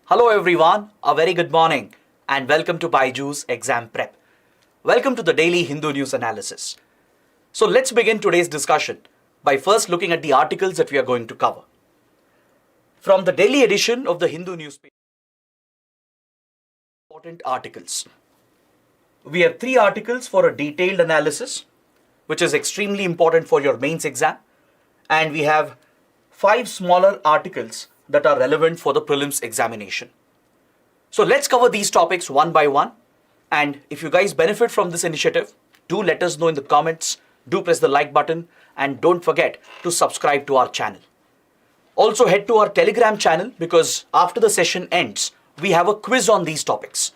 Hello everyone, a very good morning and welcome to BYJU'S Exam Prep. Welcome to the daily Hindu News Analysis. So let's begin today's discussion by first looking at the articles that we are going to cover. From the daily edition of the Hindu Newspaper, important articles. We have 3 articles for a detailed analysis, which is extremely important for your mains exam, and we have 5 smaller articles that are relevant for the prelims examination. So let's cover these topics one by one, and if you guys benefit from this initiative, do let us know in the comments, do press the like button, and don't forget to subscribe to our channel. Also head to our Telegram channel because after the session ends, we have a quiz on these topics.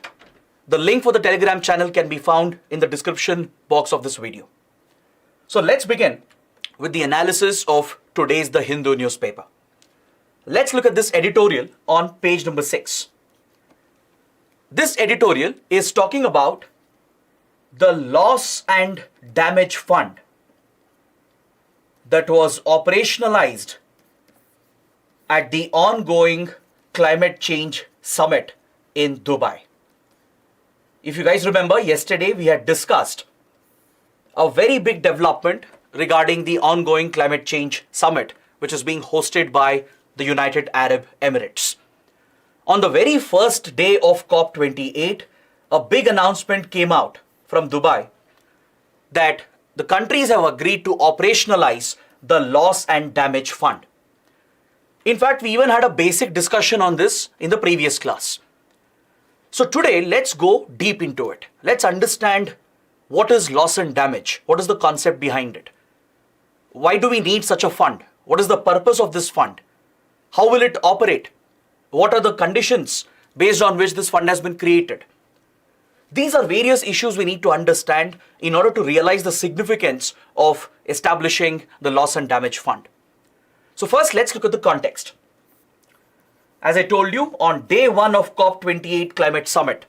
The link for the Telegram channel can be found in the description box of this video. So let's begin with the analysis of today's The Hindu newspaper. Let's look at this editorial on page number 6. This editorial is talking about the loss and damage fund that was operationalized at the ongoing climate change summit in Dubai. If you guys remember, yesterday we had discussed a very big development regarding the ongoing climate change summit, which is being hosted by the United Arab Emirates. On the very first day of COP28, a big announcement came out from Dubai that the countries have agreed to operationalize the loss and damage fund. In fact, we even had a basic discussion on this in the previous class. So today, let's go deep into it. Let's understand what is loss and damage. What is the concept behind it? Why do we need such a fund? What is the purpose of this fund? How will it operate? What are the conditions based on which this fund has been created? These are various issues we need to understand in order to realize the significance of establishing the loss and damage fund. So first, let's look at the context. As I told you, on day 1 of COP28 Climate Summit,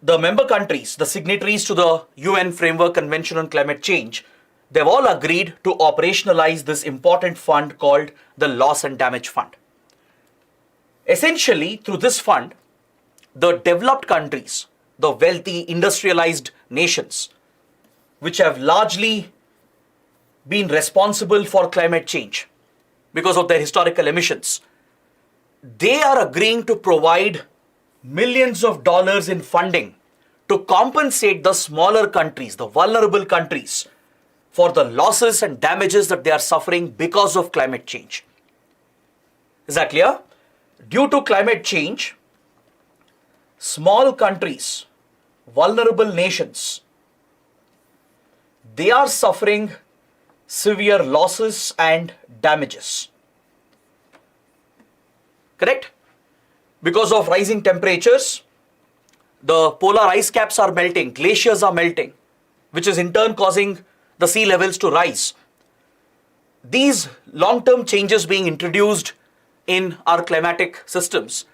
the member countries, the signatories to the UN Framework Convention on Climate Change, they've all agreed to operationalize this important fund called the Loss and Damage Fund. Essentially, through this fund, the developed countries, the wealthy industrialized nations, which have largely been responsible for climate change because of their historical emissions, they are agreeing to provide millions of dollars in funding to compensate the smaller countries, the vulnerable countries, for the losses and damages that they are suffering because of climate change. Is that clear? Due to climate change, small countries, vulnerable nations, they are suffering severe losses and damages. Correct? Because of rising temperatures, the polar ice caps are melting, glaciers are melting, which is in turn causing the sea levels to rise. These long-term changes being introduced in our climatic systems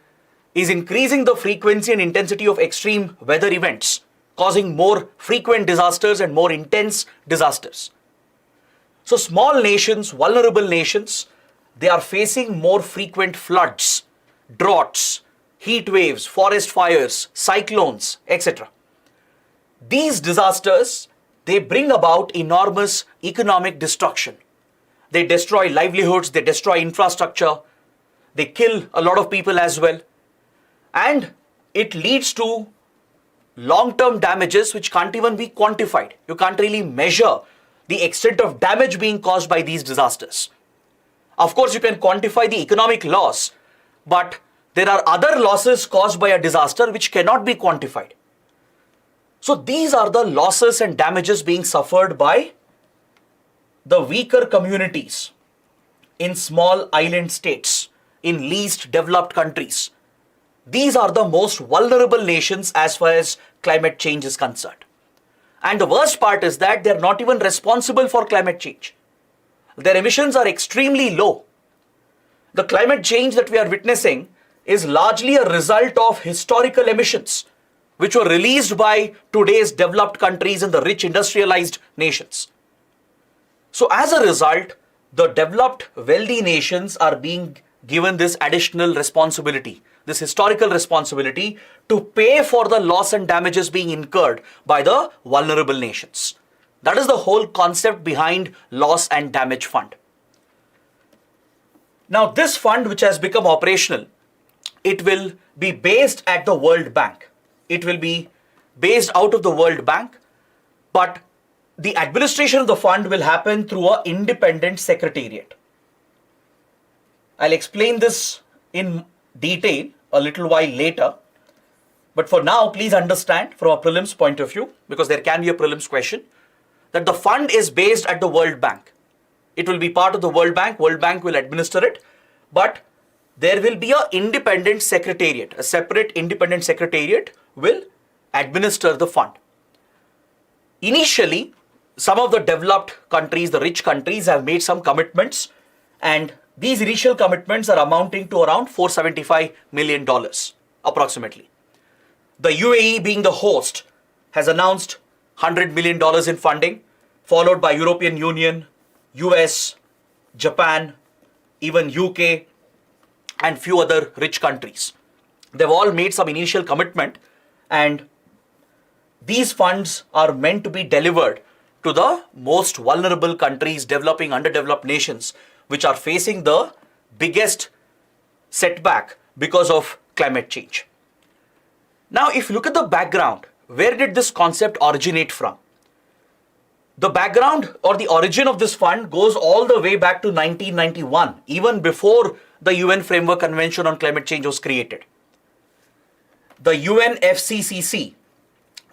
is increasing the frequency and intensity of extreme weather events, causing more frequent disasters and more intense disasters. So small nations, vulnerable nations, they are facing more frequent floods, droughts, heat waves, forest fires, cyclones, etc. These disasters, they bring about enormous economic destruction. They destroy livelihoods, they destroy infrastructure, they kill a lot of people as well. And it leads to long-term damages which can't even be quantified. You can't really measure the extent of damage being caused by these disasters. Of course, you can quantify the economic loss, but there are other losses caused by a disaster which cannot be quantified. So these are the losses and damages being suffered by the weaker communities in small island states, in least developed countries. These are the most vulnerable nations as far as climate change is concerned. And the worst part is that they're not even responsible for climate change. Their emissions are extremely low. The climate change that we are witnessing is largely a result of historical emissions, which were released by today's developed countries and the rich industrialized nations. So as a result, the developed wealthy nations are being given this additional responsibility, this historical responsibility to pay for the loss and damages being incurred by the vulnerable nations. That is the whole concept behind loss and damage fund. Now this fund, which has become operational, it will be based at the World Bank. It will be based out of the World Bank, but the administration of the fund will happen through an independent secretariat. I'll explain this in detail a little while later, but for now, please understand from a prelims point of view, because there can be a prelims question, that the fund is based at the World Bank. It will be part of the World Bank. World Bank will administer it, but there will be an independent secretariat. A separate independent secretariat will administer the fund. Initially, some of the developed countries, the rich countries, have made some commitments, and these initial commitments are amounting to around $475 million approximately. The UAE, being the host, has announced $100 million in funding, followed by European Union, US, Japan, even UK, and few other rich countries. They've all made some initial commitment, and these funds are meant to be delivered to the most vulnerable countries, developing, underdeveloped nations, which are facing the biggest setback because of climate change. Now, if you look at the background, where did this concept originate from? The background or the origin of this fund goes all the way back to 1991, even before the UN Framework Convention on Climate Change was created. The UNFCCC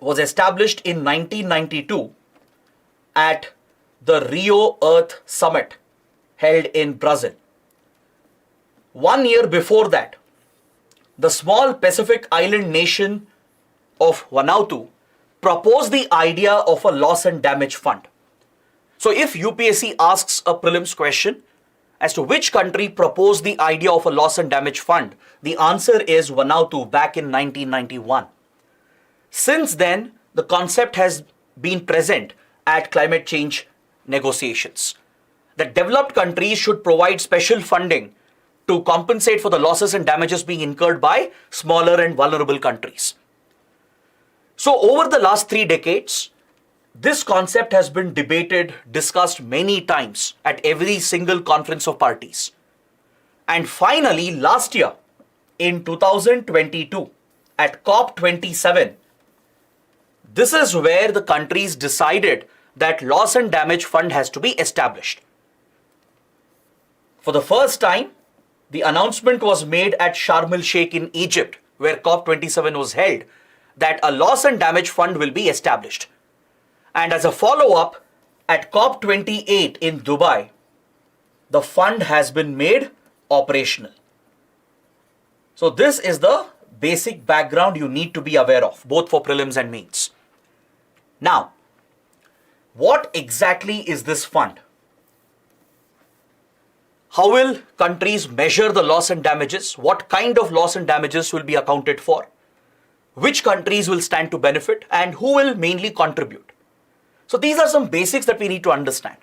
was established in 1992 at the Rio Earth Summit held in Brazil. 1 year before that, the small Pacific island nation of Vanuatu proposed the idea of a loss and damage fund. So if UPSC asks a prelims question as to which country proposed the idea of a loss and damage fund, the answer is Vanuatu back in 1991. Since then, the concept has been present at climate change negotiations. That developed countries should provide special funding to compensate for the losses and damages being incurred by smaller and vulnerable countries. So over the last 3 decades, this concept has been debated, discussed many times at every single conference of parties. And finally, last year, in 2022, at COP27, this is where the countries decided that loss and damage fund has to be established. For the first time, the announcement was made at Sharm el-Sheikh in Egypt, where COP27 was held, that a loss and damage fund will be established. And as a follow-up, at COP28 in Dubai, the fund has been made operational. So this is the basic background you need to be aware of, both for prelims and mains. Now, what exactly is this fund? How will countries measure the loss and damages? What kind of loss and damages will be accounted for? Which countries will stand to benefit, and who will mainly contribute? So these are some basics that we need to understand.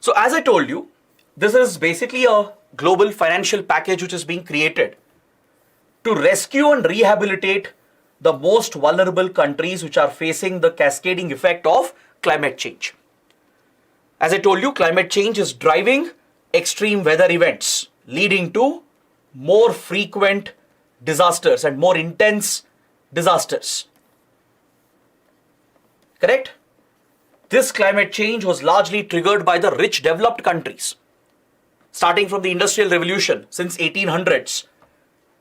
So as I told you, this is basically a global financial package which is being created to rescue and rehabilitate the most vulnerable countries which are facing the cascading effect of climate change. As I told you, climate change is driving extreme weather events, leading to more frequent disasters and more intense disasters. Correct? This climate change was largely triggered by the rich developed countries. Starting from the Industrial Revolution since 1800s,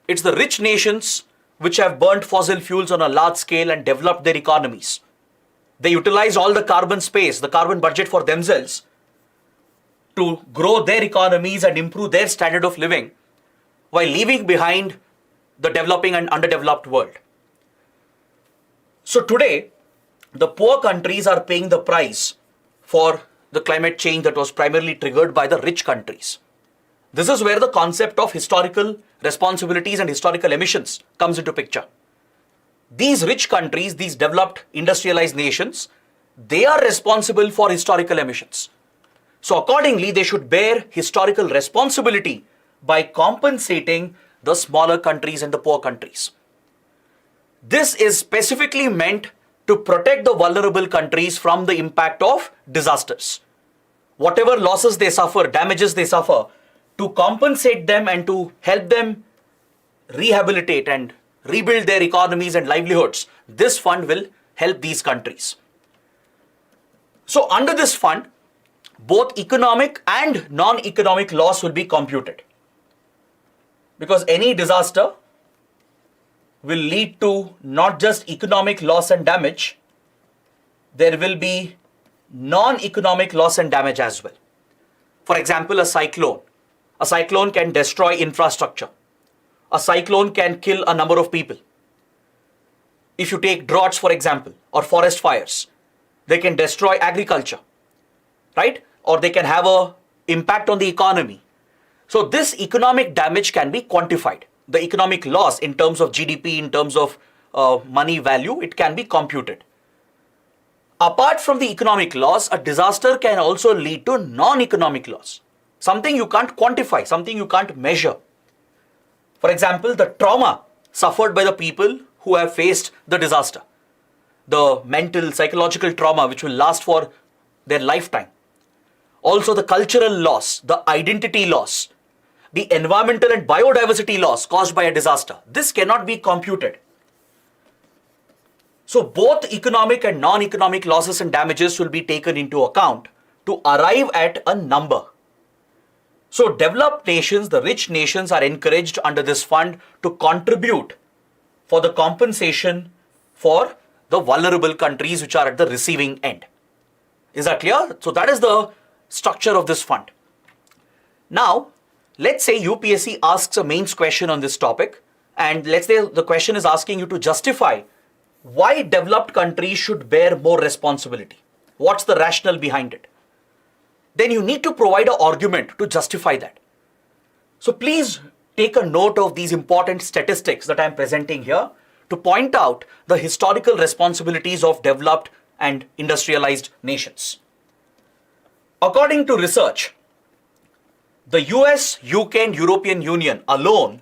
it's the rich nations which have burnt fossil fuels on a large scale and developed their economies. They utilize all the carbon space, the carbon budget for themselves to grow their economies and improve their standard of living while leaving behind the developing and underdeveloped world. So today, the poor countries are paying the price for the climate change that was primarily triggered by the rich countries. This is where the concept of historical responsibilities and historical emissions comes into picture. These rich countries, these developed industrialized nations, they are responsible for historical emissions. So accordingly, they should bear historical responsibility by compensating the smaller countries and the poor countries. This is specifically meant to protect the vulnerable countries from the impact of disasters. Whatever losses they suffer, damages they suffer, to compensate them and to help them rehabilitate and rebuild their economies and livelihoods, this fund will help these countries. So under this fund, both economic and non-economic loss will be computed. Because any disaster will lead to not just economic loss and damage, there will be non-economic loss and damage as well. For example, a cyclone. A cyclone can destroy infrastructure. A cyclone can kill a number of people. If you take droughts, for example, or forest fires, they can destroy agriculture, right? Or they can have an impact on the economy. So this economic damage can be quantified. The economic loss in terms of GDP, in terms of money value, it can be computed. Apart from the economic loss, a disaster can also lead to non-economic loss. Something you can't quantify, something you can't measure. For example, the trauma suffered by the people who have faced the disaster. The mental, psychological trauma which will last for their lifetime. Also the cultural loss, the identity loss, the environmental and biodiversity loss caused by a disaster. This cannot be computed. So both economic and non-economic losses and damages will be taken into account to arrive at a number. So developed nations, the rich nations, are encouraged under this fund to contribute for the compensation for the vulnerable countries which are at the receiving end. Is that clear? So that is the structure of this fund. Now, let's say UPSC asks a mains question on this topic, and let's say the question is asking you to justify why developed countries should bear more responsibility. What's the rationale behind it? Then you need to provide an argument to justify that. So please take a note of these important statistics that I am presenting here to point out the historical responsibilities of developed and industrialized nations. According to research, the US, UK and European Union alone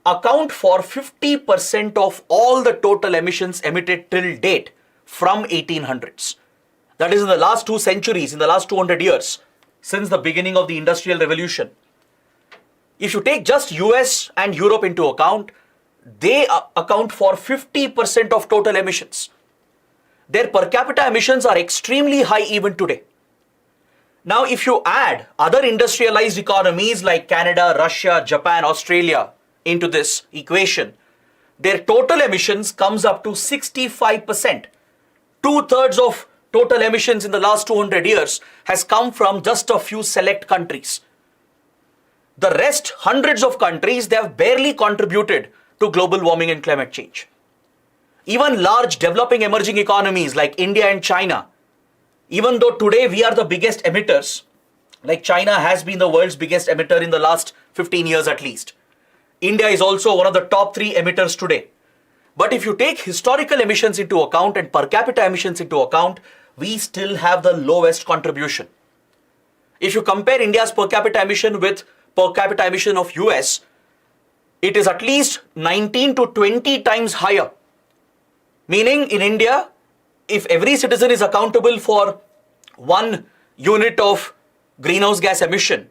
account for 50% of all the total emissions emitted till date from 1800s. That is in the last 2 centuries, in the last 200 years, since the beginning of the Industrial Revolution. If you take just US and Europe into account, they account for 50% of total emissions. Their per capita emissions are extremely high even today. Now, if you add other industrialized economies like Canada, Russia, Japan, Australia into this equation, their total emissions comes up to 65%. 2/3 of total emissions in the last 200 years has come from just a few select countries. The rest, hundreds of countries, they have barely contributed to global warming and climate change. Even large developing emerging economies like India and China, even though today we are the biggest emitters, like China has been the world's biggest emitter in the last 15 years at least. India is also one of the top 3 emitters today. But if you take historical emissions into account and per capita emissions into account, we still have the lowest contribution. If you compare India's per capita emission with per capita emission of US, it is at least 19 to 20 times higher. Meaning in India, if every citizen is accountable for 1 unit of greenhouse gas emission,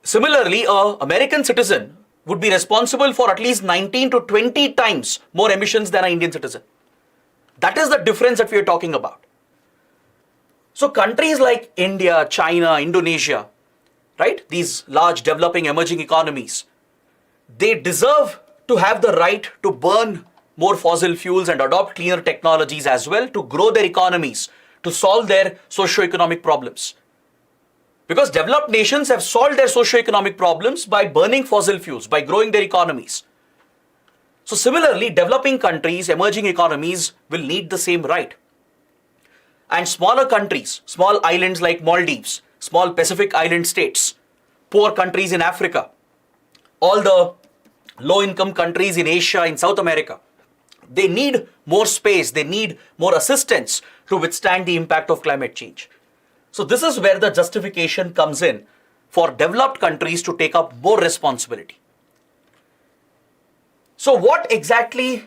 similarly, an American citizen would be responsible for at least 19 to 20 times more emissions than an Indian citizen. That is the difference that we are talking about. So countries like India, China, Indonesia, right? These large developing emerging economies, they deserve to have the right to burn more fossil fuels and adopt cleaner technologies as well to grow their economies, to solve their socio-economic problems. Because developed nations have solved their socio-economic problems by burning fossil fuels, by growing their economies. So similarly, developing countries, emerging economies will need the same right. And smaller countries, small islands like Maldives, small Pacific island states, poor countries in Africa, all the low-income countries in Asia, in South America, they need more space, they need more assistance to withstand the impact of climate change. So this is where the justification comes in for developed countries to take up more responsibility. So what exactly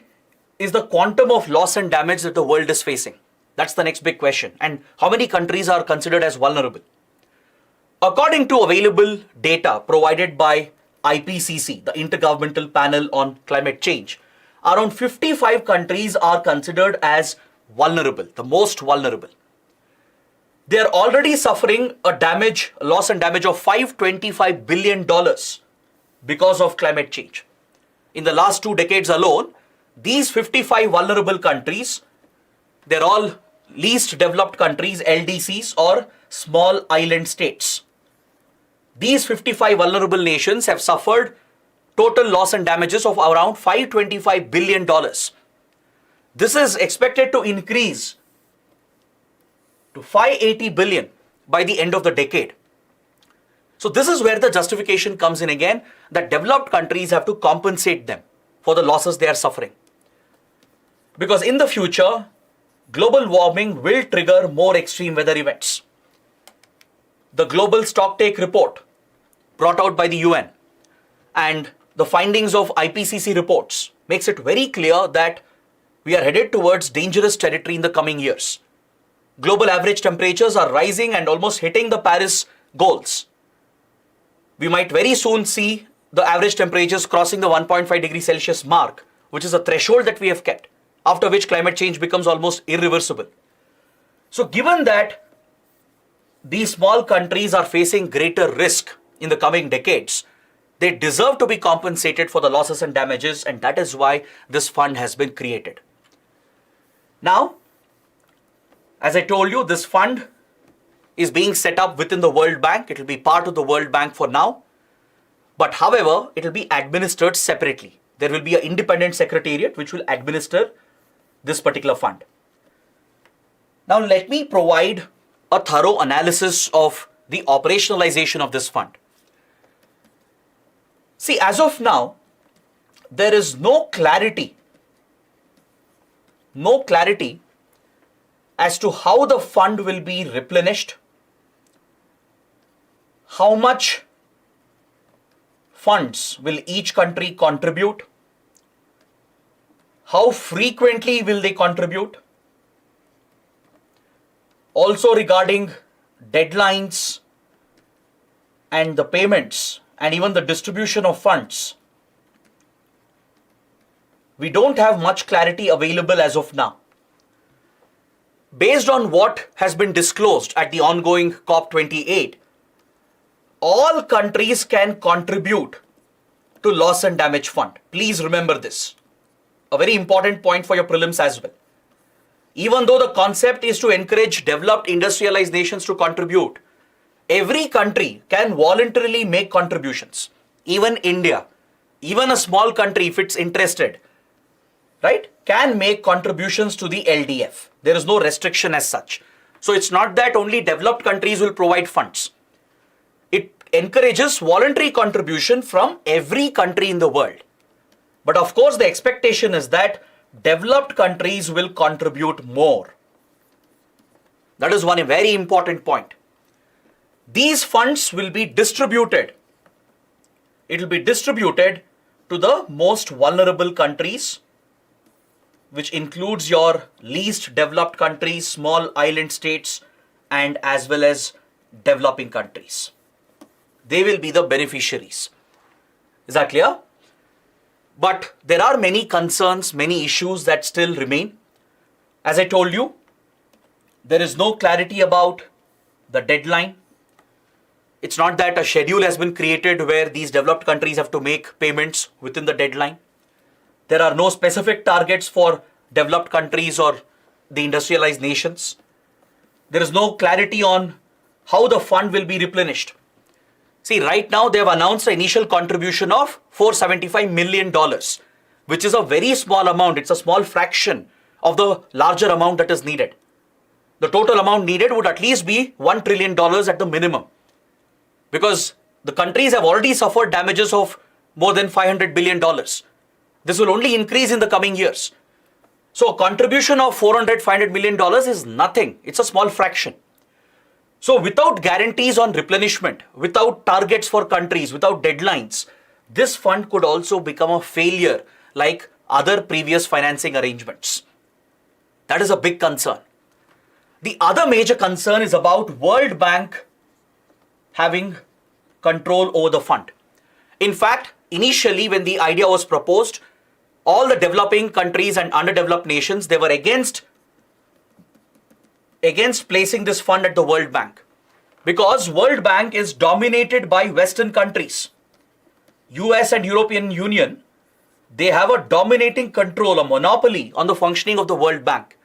is the quantum of loss and damage that the world is facing? That's the next big question. And how many countries are considered as vulnerable? According to available data provided by IPCC, the Intergovernmental Panel on Climate Change, around 55 countries are considered as vulnerable, the most vulnerable. They are already suffering a loss and damage of $525 billion because of climate change. In the last 2 decades alone, these 55 vulnerable countries, they're all least developed countries, LDCs, or small island states. These 55 vulnerable nations have suffered total loss and damages of around $525 billion. This is expected to increase to $580 billion by the end of the decade. So this is where the justification comes in again, that developed countries have to compensate them for the losses they are suffering. Because in the future, global warming will trigger more extreme weather events. The Global Stocktake Report brought out by the UN and the findings of IPCC reports makes it very clear that we are headed towards dangerous territory in the coming years. Global average temperatures are rising and almost hitting the Paris goals. We might very soon see the average temperatures crossing the 1.5 degrees Celsius mark, which is a threshold that we have kept, after which climate change becomes almost irreversible. So given that these small countries are facing greater risk in the coming decades, they deserve to be compensated for the losses and damages, and that is why this fund has been created. Now, as I told you, this fund is being set up within the World Bank. It will be part of the World Bank for now. But however, it will be administered separately. There will be an independent secretariat which will administer this particular fund. Now let me provide a thorough analysis of the operationalization of this fund. See, as of now, there is no clarity as to how the fund will be replenished, how much funds will each country contribute, how frequently will they contribute, also regarding deadlines and the payments and even the distribution of funds. We don't have much clarity available as of now. Based on what has been disclosed at the ongoing COP28, all countries can contribute to loss and damage fund. Please remember this. A very important point for your prelims as well. Even though the concept is to encourage developed industrialized nations to contribute, every country can voluntarily make contributions. Even India, even a small country, if it's interested, right, can make contributions to the LDF. There is no restriction as such. So it's not that only developed countries will provide funds. It encourages voluntary contribution from every country in the world. But of course, the expectation is that developed countries will contribute more. That is one very important point. These funds will be distributed. It will be distributed to the most vulnerable countries, which includes your least developed countries, small island states, and as well as developing countries. They will be the beneficiaries. Is that clear? But there are many concerns, many issues that still remain. As I told you, there is no clarity about the deadline. It's not that a schedule has been created where these developed countries have to make payments within the deadline. There are no specific targets for developed countries or the industrialized nations. There is no clarity on how the fund will be replenished. See, right now they have announced an initial contribution of $475 million, which is a very small amount. It's a small fraction of the larger amount that is needed. The total amount needed would at least be $1 trillion at the minimum, because the countries have already suffered damages of more than $500 billion. This will only increase in the coming years. So a contribution of $500 million is nothing. It's a small fraction. So without guarantees on replenishment, without targets for countries, without deadlines, this fund could also become a failure like other previous financing arrangements. That is a big concern. The other major concern is about World Bank having control over the fund. In fact, initially when the idea was proposed, all the developing countries and underdeveloped nations, they were against placing this fund at the World Bank, because World Bank is dominated by Western countries. US and European Union, they have a dominating control, a monopoly on the functioning of the World Bank.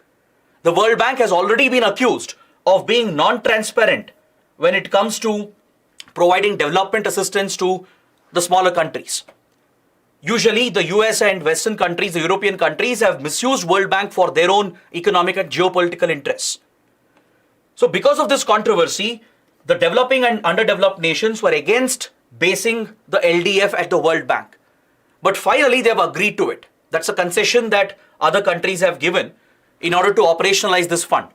The World Bank has already been accused of being non-transparent when it comes to providing development assistance to the smaller countries. Usually the US and Western countries, the European countries, have misused World Bank for their own economic and geopolitical interests. So because of this controversy, the developing and underdeveloped nations were against basing the LDF at the World Bank. But finally, they have agreed to it. That's a concession that other countries have given in order to operationalize this fund.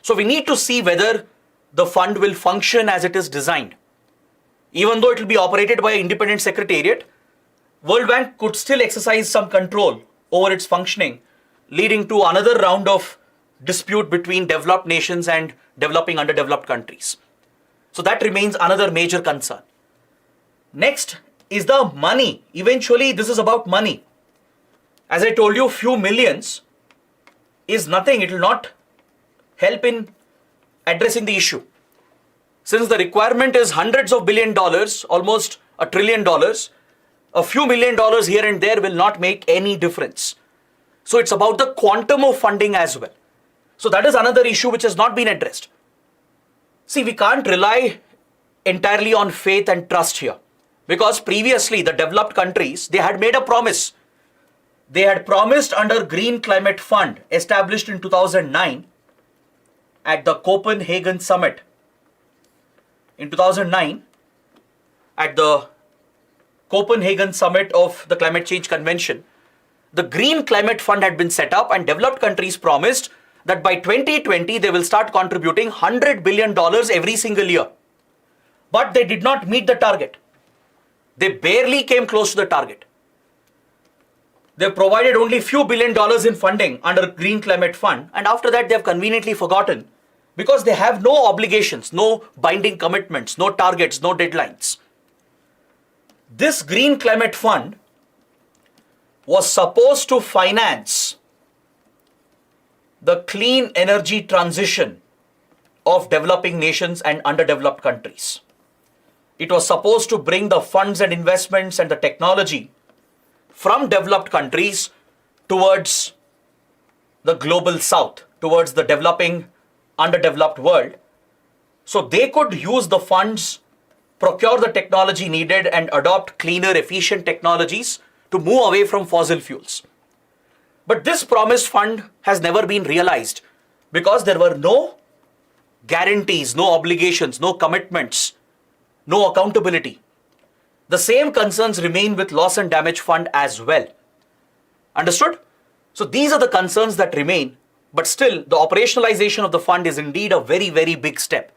So we need to see whether the fund will function as it is designed. Even though it will be operated by an independent secretariat, World Bank could still exercise some control over its functioning, leading to another round of dispute between developed nations and developing underdeveloped countries. So that remains another major concern. Next is the money. Eventually, this is about money. As I told you, few millions is nothing. It will not help in addressing the issue. Since the requirement is hundreds of $billion, almost $1 trillion, a few $1 million here and there will not make any difference. So it's about the quantum of funding as well. So that is another issue which has not been addressed. See, we can't rely entirely on faith and trust here, because previously the developed countries, they had made a promise. They had promised under Green Climate Fund established in 2009 at the Copenhagen Summit. In 2009, at the Copenhagen Summit of the Climate Change Convention, the Green Climate Fund had been set up and developed countries promised that by 2020 they will start contributing $100 billion every single year. But they did not meet the target. They barely came close to the target. They provided only few $1 billion in funding under Green Climate Fund, and after that they have conveniently forgotten, because they have no obligations, no binding commitments, no targets, no deadlines. This Green Climate Fund was supposed to finance the clean energy transition of developing nations and underdeveloped countries. It was supposed to bring the funds and investments and the technology from developed countries towards the global south, towards the developing, underdeveloped world, so they could use the funds, procure the technology needed, and adopt cleaner, efficient technologies to move away from fossil fuels. But this promised fund has never been realized because there were no guarantees, no obligations, no commitments, no accountability. The same concerns remain with loss and damage fund as well. Understood? So these are the concerns that remain, but still the operationalization of the fund is indeed a very, very big step.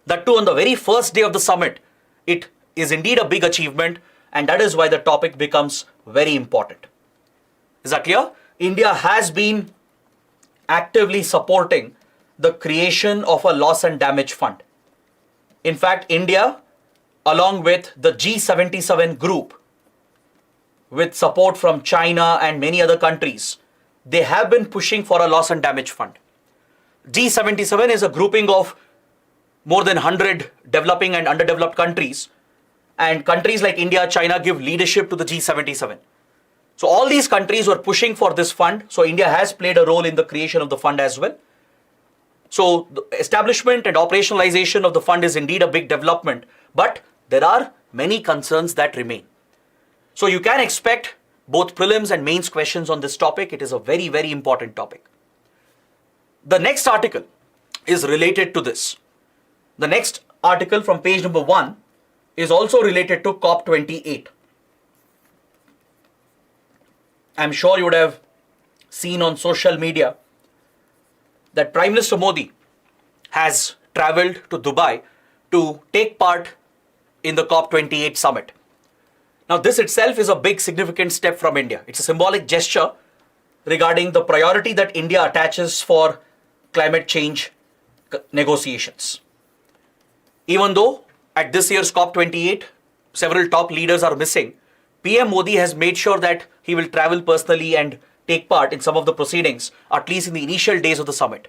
That too on the very first day of the summit, it is indeed a big achievement, and that is why the topic becomes very important. Is that clear? India has been actively supporting the creation of a loss and damage fund. In fact, India, along with the G77 group, with support from China and many other countries, they have been pushing for a loss and damage fund. G77 is a grouping of more than 100 developing and underdeveloped countries, and countries like India, China give leadership to the G77. So all these countries were pushing for this fund. So India has played a role in the creation of the fund as well. So the establishment and operationalization of the fund is indeed a big development, but there are many concerns that remain. So you can expect both prelims and mains questions on this topic. It is a very, very important topic. The next article is related to this. The next article from page number 1 is also related to COP28. I'm sure you would have seen on social media that Prime Minister Modi has traveled to Dubai to take part in the COP28 summit. Now, this itself is a big significant step from India. It's a symbolic gesture regarding the priority that India attaches for climate change negotiations. Even though at this year's COP28, several top leaders are missing, PM Modi has made sure that he will travel personally and take part in some of the proceedings, at least in the initial days of the summit.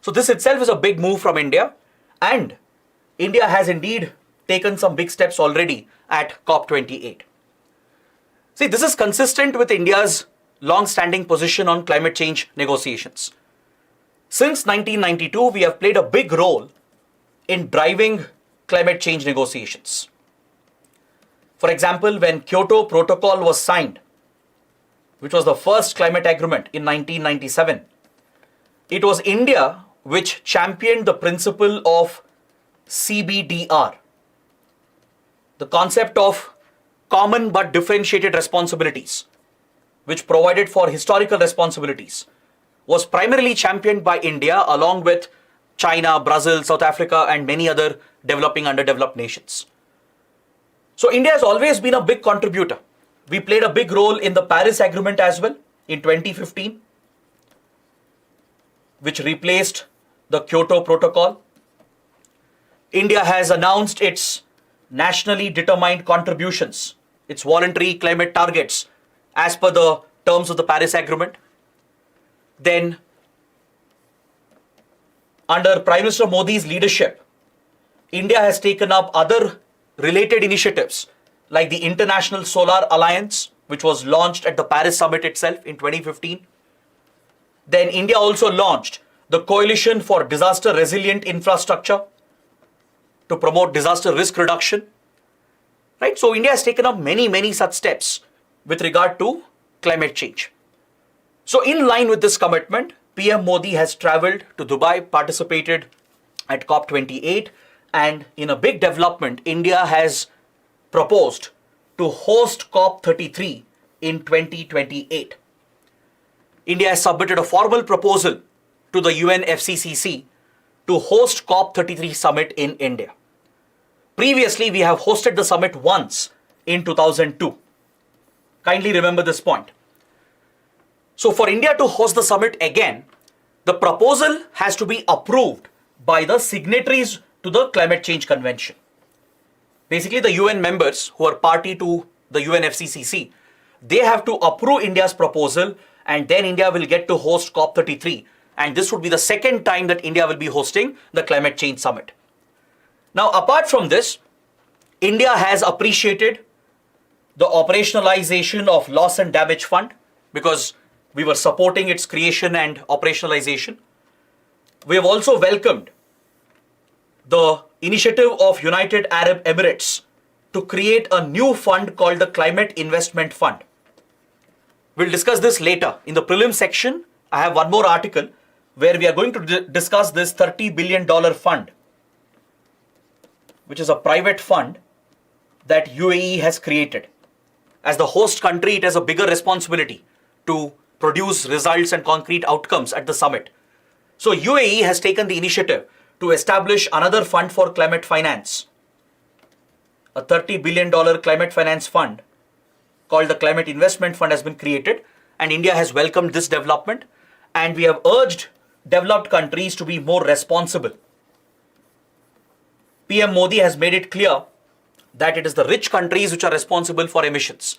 So this itself is a big move from India, and India has indeed taken some big steps already at COP28. See, this is consistent with India's long-standing position on climate change negotiations. Since 1992, we have played a big role in driving climate change negotiations. For example, when Kyoto Protocol was signed, which was the first climate agreement in 1997, it was India which championed the principle of CBDR, the concept of common but differentiated responsibilities, which provided for historical responsibilities, was primarily championed by India along with China, Brazil, South Africa, and many other developing, underdeveloped nations. So India has always been a big contributor. We played a big role in the Paris Agreement as well in 2015, which replaced the Kyoto Protocol. India has announced its nationally determined contributions, its voluntary climate targets as per the terms of the Paris Agreement. Then, under Prime Minister Modi's leadership, India has taken up other related initiatives like the International Solar Alliance, which was launched at the Paris Summit itself in 2015. Then India also launched the Coalition for Disaster Resilient Infrastructure to promote disaster risk reduction. Right? So India has taken up many such steps with regard to climate change. So in line with this commitment, PM Modi has traveled to Dubai, participated at COP28, and in a big development, India has proposed to host COP33 in 2028. India has submitted a formal proposal to the UNFCCC to host COP33 summit in India. Previously, we have hosted the summit once in 2002. Kindly remember this point. So for India to host the summit again, the proposal has to be approved by the signatories to the Climate Change Convention. Basically, the UN members who are party to the UNFCCC, they have to approve India's proposal, and then India will get to host COP33. And this would be the second time that India will be hosting the Climate Change Summit. Now, apart from this, India has appreciated the operationalization of Loss and Damage Fund because we were supporting its creation and operationalization. We have also welcomed the initiative of United Arab Emirates to create a new fund called the Climate Investment Fund. We'll discuss this later. In the prelim section, I have one more article where we are going to discuss this $30 billion fund, which is a private fund that UAE has created. As the host country, it has a bigger responsibility to produce results and concrete outcomes at the summit. So UAE has taken the initiative to establish another fund for climate finance. A $30 billion climate finance fund called the Climate Investment Fund has been created, and India has welcomed this development, and we have urged developed countries to be more responsible. PM Modi has made it clear that it is the rich countries which are responsible for emissions,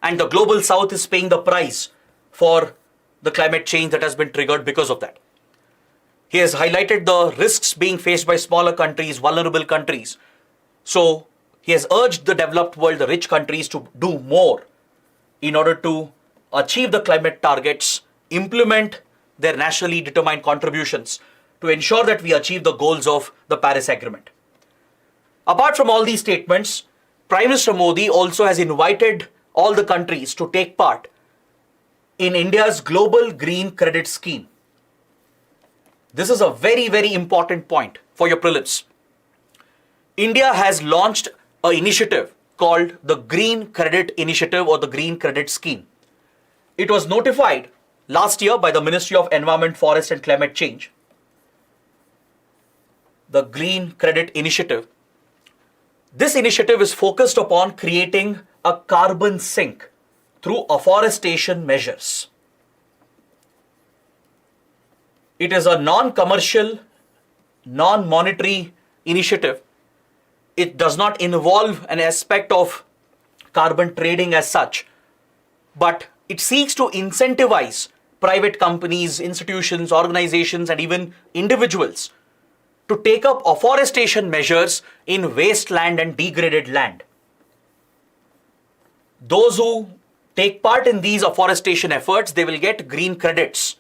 and the global south is paying the price for the climate change that has been triggered because of that. He has highlighted the risks being faced by smaller countries, vulnerable countries. So he has urged the developed world, the rich countries, to do more in order to achieve the climate targets, implement their nationally determined contributions to ensure that we achieve the goals of the Paris Agreement. Apart from all these statements, Prime Minister Modi also has invited all the countries to take part in India's Global Green Credit Scheme. This is a very important point for your prelims. India has launched an initiative called the Green Credit Initiative or the Green Credit Scheme. It was notified last year by the Ministry of Environment, Forest and Climate Change. the Green Credit Initiative. This initiative is focused upon creating a carbon sink through afforestation measures. It is a non-commercial, non-monetary initiative. It does not involve an aspect of carbon trading as such, but it seeks to incentivize private companies, institutions, organizations, and even individuals to take up afforestation measures in wasteland and degraded land. Those who take part in these afforestation efforts, they will get green credits.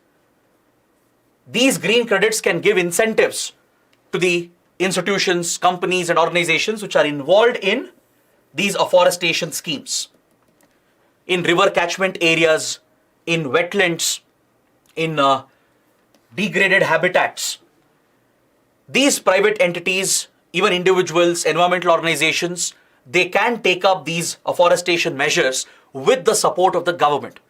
These green credits can give incentives to the institutions, companies, and organizations which are involved in these afforestation schemes. In river catchment areas, in wetlands, in degraded habitats. These private entities, even individuals, environmental organizations, they can take up these afforestation measures with the support of the government.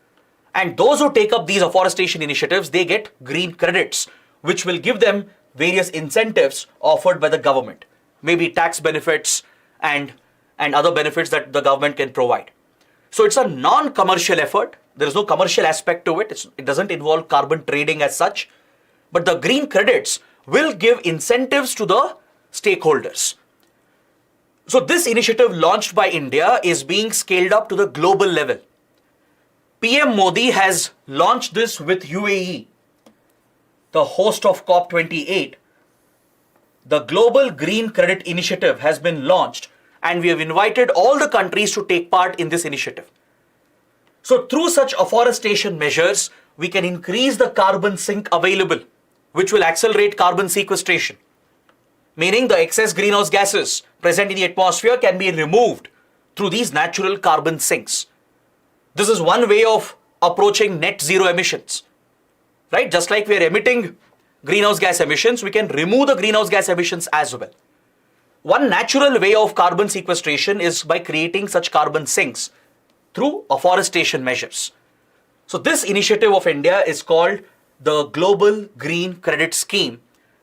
And those who take up these afforestation initiatives, they get green credits, which will give them various incentives offered by the government, maybe tax benefits and other benefits that the government can provide. So it's a non-commercial effort. There is no commercial aspect to it. It doesn't involve carbon trading as such, but the green credits will give incentives to the stakeholders. So this initiative launched by India is being scaled up to the global level. PM Modi has launched this with UAE, the host of COP28. The Global Green Credit Initiative has been launched, and we have invited all the countries to take part in this initiative. So through such afforestation measures, we can increase the carbon sink available, which will accelerate carbon sequestration, meaning the excess greenhouse gases present in the atmosphere can be removed through these natural carbon sinks. This is one way of approaching net zero emissions, right? Just like we are emitting greenhouse gas emissions, we can remove the greenhouse gas emissions as well. One natural way of carbon sequestration is by creating such carbon sinks through afforestation measures. So this initiative of India is called the Global Green Credit Scheme.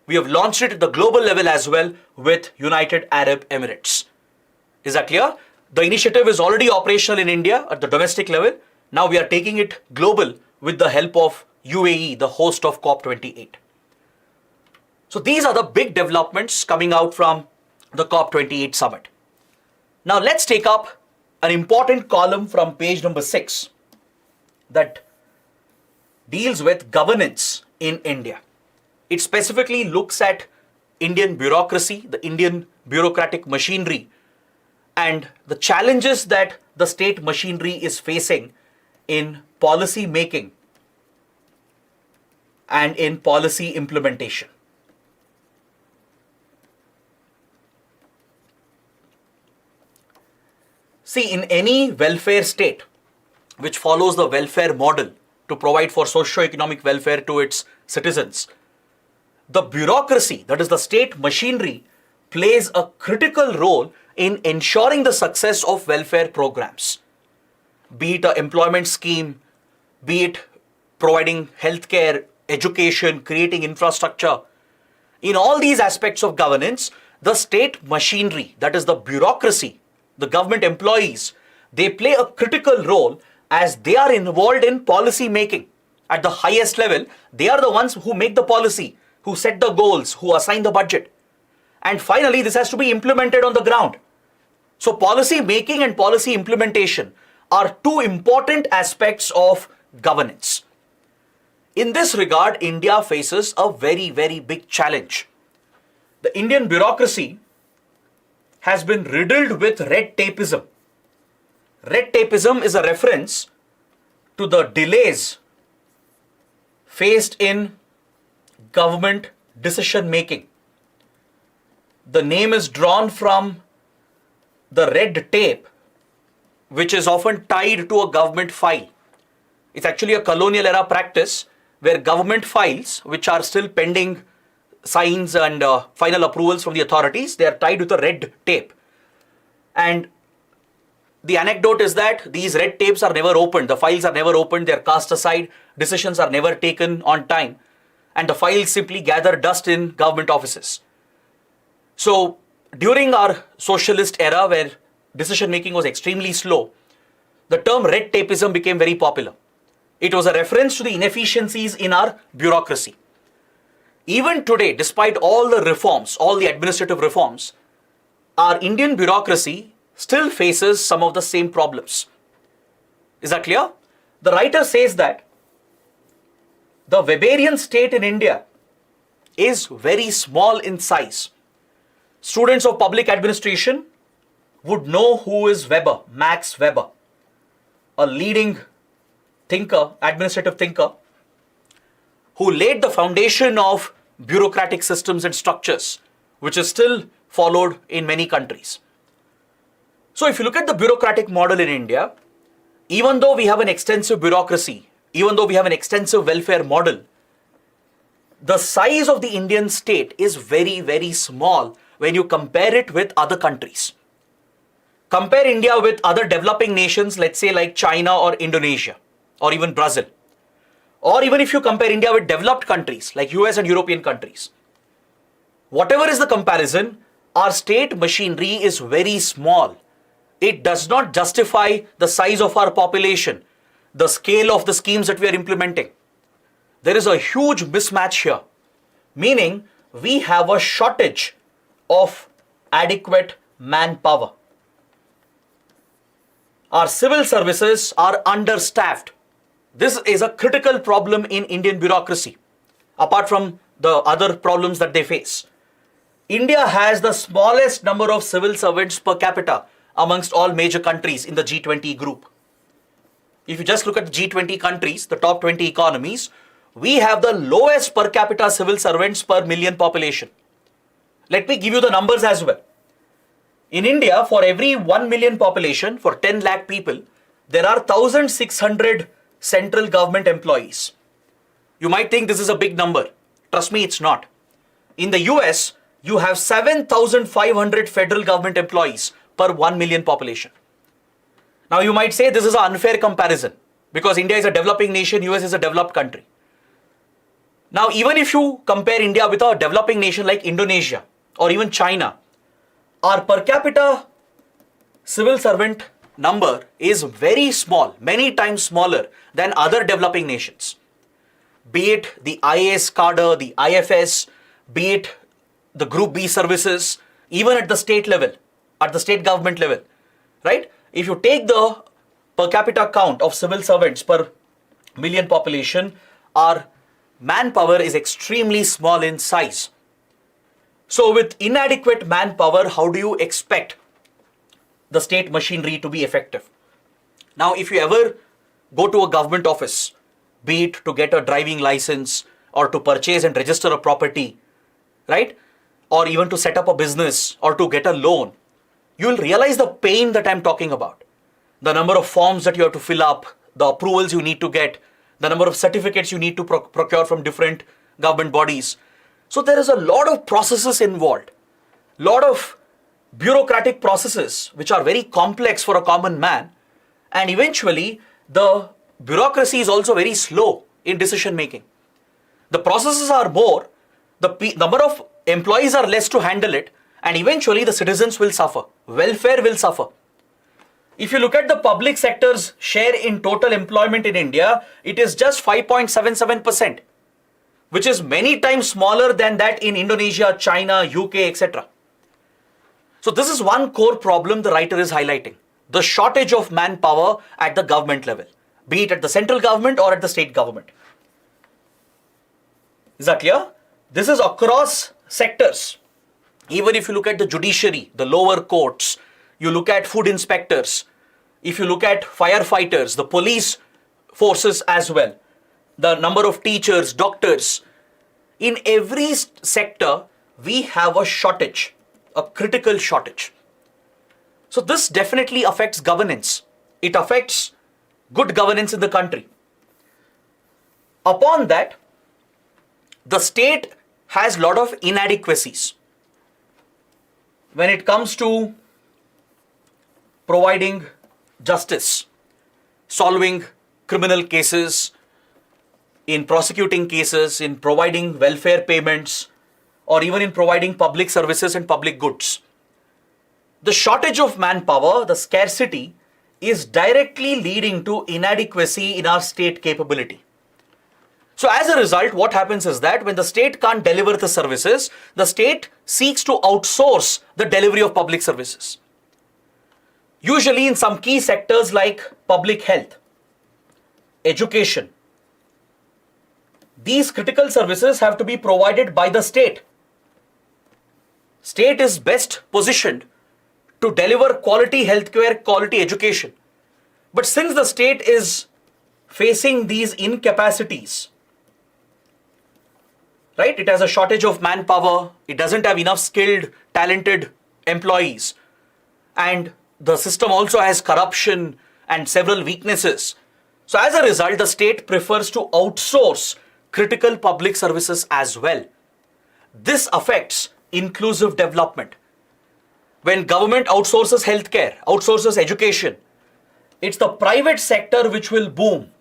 We have launched it at the global level as well with United Arab Emirates. Is that clear? The initiative is already operational in India at the domestic level. Now we are taking it global with the help of UAE, the host of COP28. So these are the big developments coming out from the COP28 summit. Now let's take up an important column from page number 6 that deals with governance in India. It specifically looks at Indian bureaucracy, the Indian bureaucratic machinery, and the challenges that the state machinery is facing in policy making and in policy implementation. See, in any welfare state which follows the welfare model to provide for socio-economic welfare to its citizens, the bureaucracy, that is the state machinery, plays a critical role in ensuring the success of welfare programs. Be it an employment scheme, be it providing healthcare, education, creating infrastructure. In all these aspects of governance, the state machinery, that is the bureaucracy, the government employees, they play a critical role as they are involved in policy making. At the highest level, they are the ones who make the policy, who set the goals, who assign the budget. And finally, this has to be implemented on the ground. So policy making and policy implementation are two important aspects of governance. In this regard, India faces a very, very big challenge. The Indian bureaucracy has been riddled with red tapeism. Red tapeism is a reference to the delays faced in government decision making. The name is drawn from the red tape, which is often tied to a government file. It's actually a colonial era practice where government files, which are still pending signs and final approvals from the authorities, they are tied with a red tape. And the anecdote is that these red tapes are never opened. The files are never opened. They are cast aside. Decisions are never taken on time. And the files simply gather dust in government offices. So during our socialist era where decision making was extremely slow, the term red tapeism became very popular. It was a reference to the inefficiencies in our bureaucracy. Even today, despite all the reforms, all the administrative reforms, our Indian bureaucracy still faces some of the same problems. Is that clear? The writer says that the Weberian state in India is very small in size. Students of public administration would know who is Weber, Max Weber, a leading thinker, administrative thinker, who laid the foundation of bureaucratic systems and structures, which is still followed in many countries. So if you look at the bureaucratic model in India, even though we have an extensive bureaucracy, even though we have an extensive welfare model, the size of the Indian state is very, very small when you compare it with other countries. Compare India with other developing nations, let's say like China or Indonesia, or even Brazil. Or even if you compare India with developed countries like US and European countries. Whatever is the comparison, our state machinery is very small. It does not justify the size of our population, the scale of the schemes that we are implementing. There is a huge mismatch here, meaning we have a shortage of adequate manpower. Our civil services are understaffed. This is a critical problem in Indian bureaucracy, apart from the other problems that they face. India has the smallest number of civil servants per capita amongst all major countries in the G20 group. If you just look at the G20 countries, the top 20 economies, we have the lowest per capita civil servants per million population. Let me give you the numbers as well. In India, for every 1 million population, for 10 lakh people, there are 1,600 central government employees. You might think this is a big number. Trust me, it's not. In the US, you have 7,500 federal government employees per 1 million population. Now you might say this is an unfair comparison because India is a developing nation, US is a developed country. Now even if you compare India with a developing nation like Indonesia or even China, our per capita civil servant number is very small, many times smaller than other developing nations. Be it the IAS cadre, the IFS, be it the Group B services, even at the state level, at the state government level, right? If you take the per capita count of civil servants per million population, our manpower is extremely small in size. So with inadequate manpower, how do you expect the state machinery to be effective? Now, if you ever go to a government office, be it to get a driving license or to purchase and register a property, right? Or even to set up a business or to get a loan, you will realize the pain that I'm talking about. The number of forms that you have to fill up, the approvals you need to get, the number of certificates you need to procure from different government bodies. So there is a lot of processes involved, lot of bureaucratic processes which are very complex for a common man, and eventually the bureaucracy is also very slow in decision making. The processes are more, the number of employees are less to handle it, and eventually the citizens will suffer, welfare will suffer. If you look at the public sector's share in total employment in India, it is just 5.77%. which is many times smaller than that in Indonesia, China, UK, etc. So this is one core problem the writer is highlighting. The shortage of manpower at the government level, be it at the central government or at the state government. Is that clear? This is across sectors. Even if you look at the judiciary, the lower courts, you look at food inspectors, if you look at firefighters, the police forces as well, the number of teachers, doctors, in every sector, we have a shortage, a critical shortage. So this definitely affects governance. It affects good governance in the country. Upon that, the state has a lot of inadequacies when it comes to providing justice, solving criminal cases, in prosecuting cases, in providing welfare payments, or even in providing public services and public goods. The shortage of manpower, the scarcity, is directly leading to inadequacy in our state capability. So as a result, what happens is that when the state can't deliver the services, the state seeks to outsource the delivery of public services. Usually in some key sectors like public health, education, these critical services have to be provided by the state. State is best positioned to deliver quality healthcare, quality education. But since the state is facing these incapacities, right? It has a shortage of manpower, it doesn't have enough skilled, talented employees, and the system also has corruption and several weaknesses. So as a result, the state prefers to outsource critical public services as well. This affects inclusive development. When government outsources healthcare, outsources education, it's the private sector which will boom.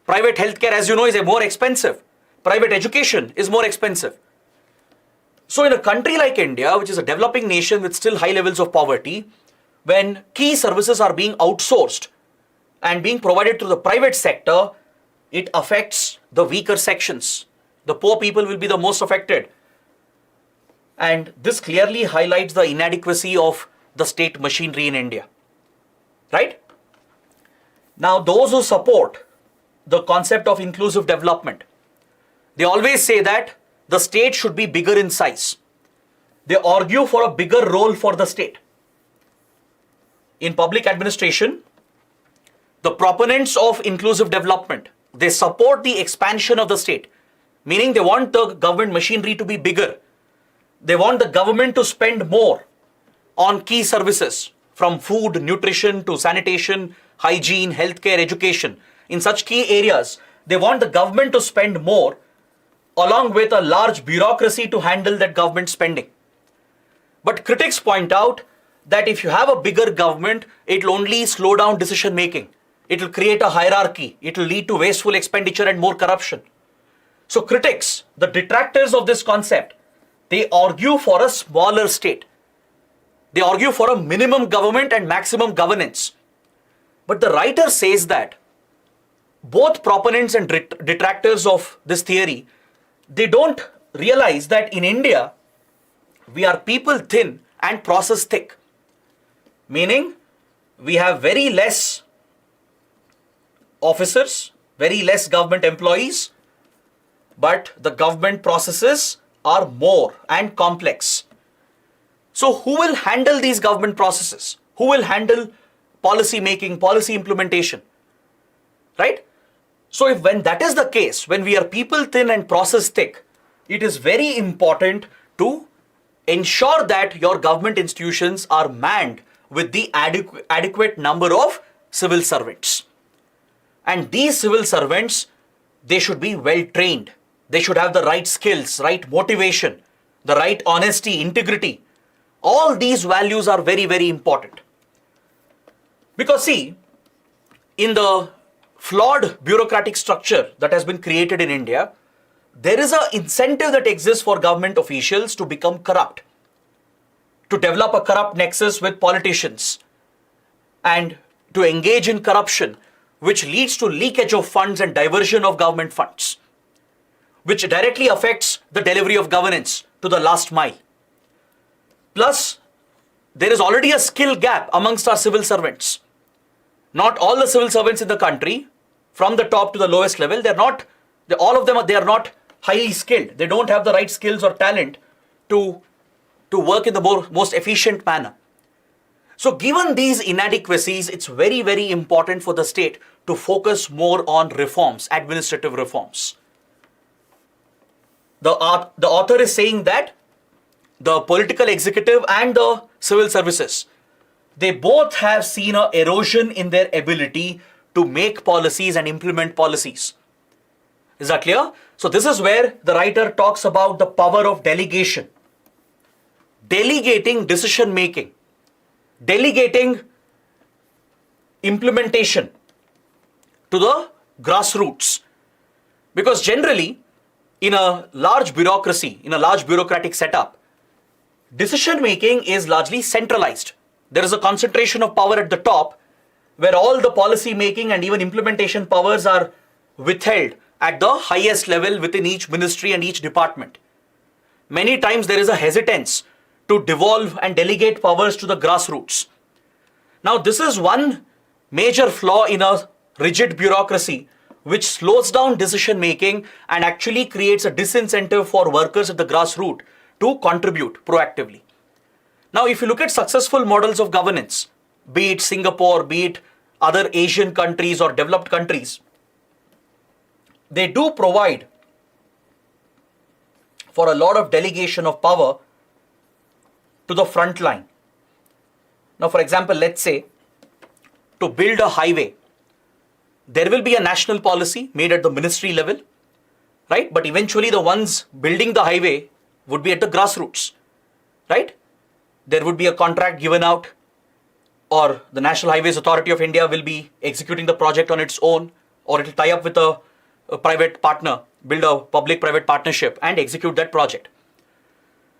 Private healthcare, as you know, is more expensive. Private education is more expensive. So in a country like India, which is a developing nation with still high levels of poverty, when key services are being outsourced and being provided through the private sector, it affects the weaker sections. The poor people will be the most affected. And this clearly highlights the inadequacy of the state machinery in India. Right? Now, those who support the concept of inclusive development, they always say that the state should be bigger in size. They argue for a bigger role for the state. In public administration, the proponents of inclusive development, they support the expansion of the state, meaning they want the government machinery to be bigger. They want the government to spend more on key services from food, nutrition to sanitation, hygiene, healthcare, education. In such key areas, they want the government to spend more along with a large bureaucracy to handle that government spending. But critics point out that if you have a bigger government, it will only slow down decision making. It will create a hierarchy. It will lead to wasteful expenditure and more corruption. So critics, the detractors of this concept, they argue for a smaller state. They argue for a minimum government and maximum governance. But the writer says that both proponents and detractors of this theory, they don't realize that in India, we are people thin and process thick. Meaning, we have very less officers, very less government employees, but the government processes are more and complex. So who will handle these government processes? Who will handle policy making, policy implementation? Right? So when that is the case, when we are people thin and process thick, it is very important to ensure that your government institutions are manned with the adequate number of civil servants. And these civil servants, they should be well trained. They should have the right skills, right motivation, the right honesty, integrity. All these values are very, very important. Because see, in the flawed bureaucratic structure that has been created in India, there is an incentive that exists for government officials to become corrupt, to develop a corrupt nexus with politicians, and to engage in corruption, which leads to leakage of funds and diversion of government funds, which directly affects the delivery of governance to the last mile. Plus, there is already a skill gap amongst our civil servants. Not all the civil servants in the country, from the top to the lowest level, they are not highly skilled. They don't have the right skills or talent to work in the most efficient manner. So given these inadequacies, it's very, very important for the state to focus more on reforms, administrative reforms. The author is saying that the political executive and the civil services, they both have seen an erosion in their ability to make policies and implement policies. Is that clear? So this is where the writer talks about the power of delegation. Delegating decision making, delegating implementation to the grassroots. Because generally, in a large bureaucracy, in a large bureaucratic setup, decision making is largely centralized. There is a concentration of power at the top where all the policy making and even implementation powers are withheld at the highest level within each ministry and each department. Many times there is a hesitance to devolve and delegate powers to the grassroots. Now, this is one major flaw in a rigid bureaucracy which slows down decision making and actually creates a disincentive for workers at the grassroots to contribute proactively. Now, if you look at successful models of governance, be it Singapore, be it other Asian countries or developed countries, they do provide for a lot of delegation of power to the front line. Now, for example, let's say to build a highway, there will be a national policy made at the ministry level, right? But eventually the ones building the highway would be at the grassroots, right? There would be a contract given out, or the National Highways Authority of India will be executing the project on its own, or it will tie up with a private partner, build a public-private partnership and execute that project.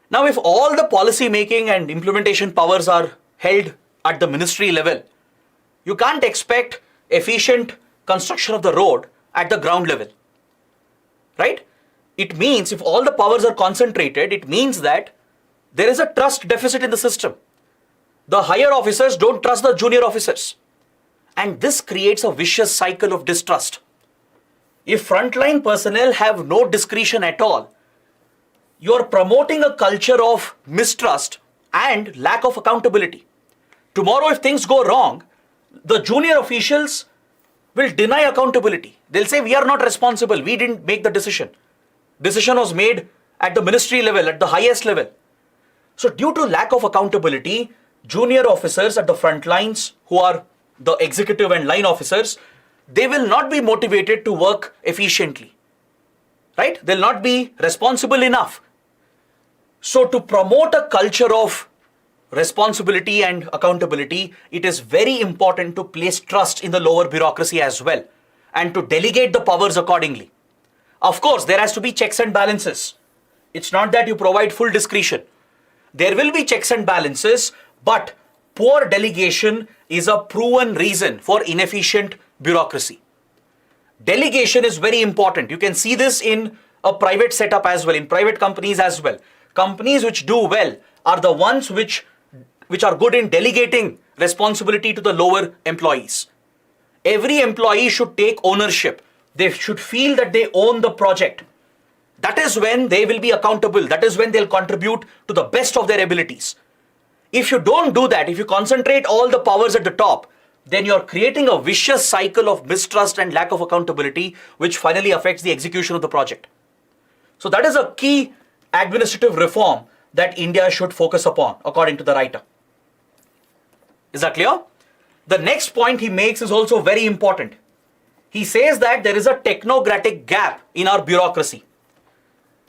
Now, if all the policy making and implementation powers are held at the ministry level, you can't expect efficient construction of the road at the ground level, right? It means if all the powers are concentrated, it means that there is a trust deficit in the system. The higher officers don't trust the junior officers. And this creates a vicious cycle of distrust. If frontline personnel have no discretion at all, you're promoting a culture of mistrust and lack of accountability. Tomorrow, if things go wrong, the junior officials will deny accountability. They'll say, we are not responsible. We didn't make the decision. Decision was made at the ministry level, at the highest level. So due to lack of accountability, junior officers at the front lines, who are the executive and line officers, they will not be motivated to work efficiently, right? They'll not be responsible enough. So to promote a culture of responsibility and accountability, it is very important to place trust in the lower bureaucracy as well and to delegate the powers accordingly. Of course, there has to be checks and balances. It's not that you provide full discretion. There will be checks and balances, but poor delegation is a proven reason for inefficient bureaucracy. Delegation is very important. You can see this in a private setup as well, in private companies as well. Companies which do well are the ones which are good in delegating responsibility to the lower employees. Every employee should take ownership. They should feel that they own the project. That is when they will be accountable. That is when they'll contribute to the best of their abilities. If you don't do that, if you concentrate all the powers at the top, then you're creating a vicious cycle of mistrust and lack of accountability, which finally affects the execution of the project. So that is a key administrative reform that India should focus upon, according to the writer. Is that clear? The next point he makes is also very important. He says that there is a technocratic gap in our bureaucracy.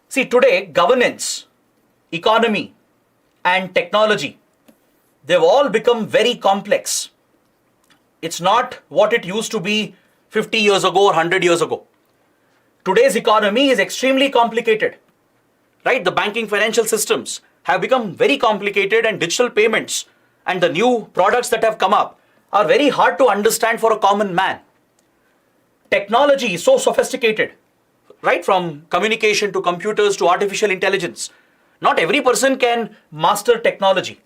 See, today, governance, economy, and technology, they've all become very complex. It's not what it used to be 50 years ago or 100 years ago. Today's economy is extremely complicated, right? The banking financial systems have become very complicated, and digital payments and the new products that have come up are very hard to understand for a common man. Technology is so sophisticated, right? From communication to computers to artificial intelligence. Not every person can master technology.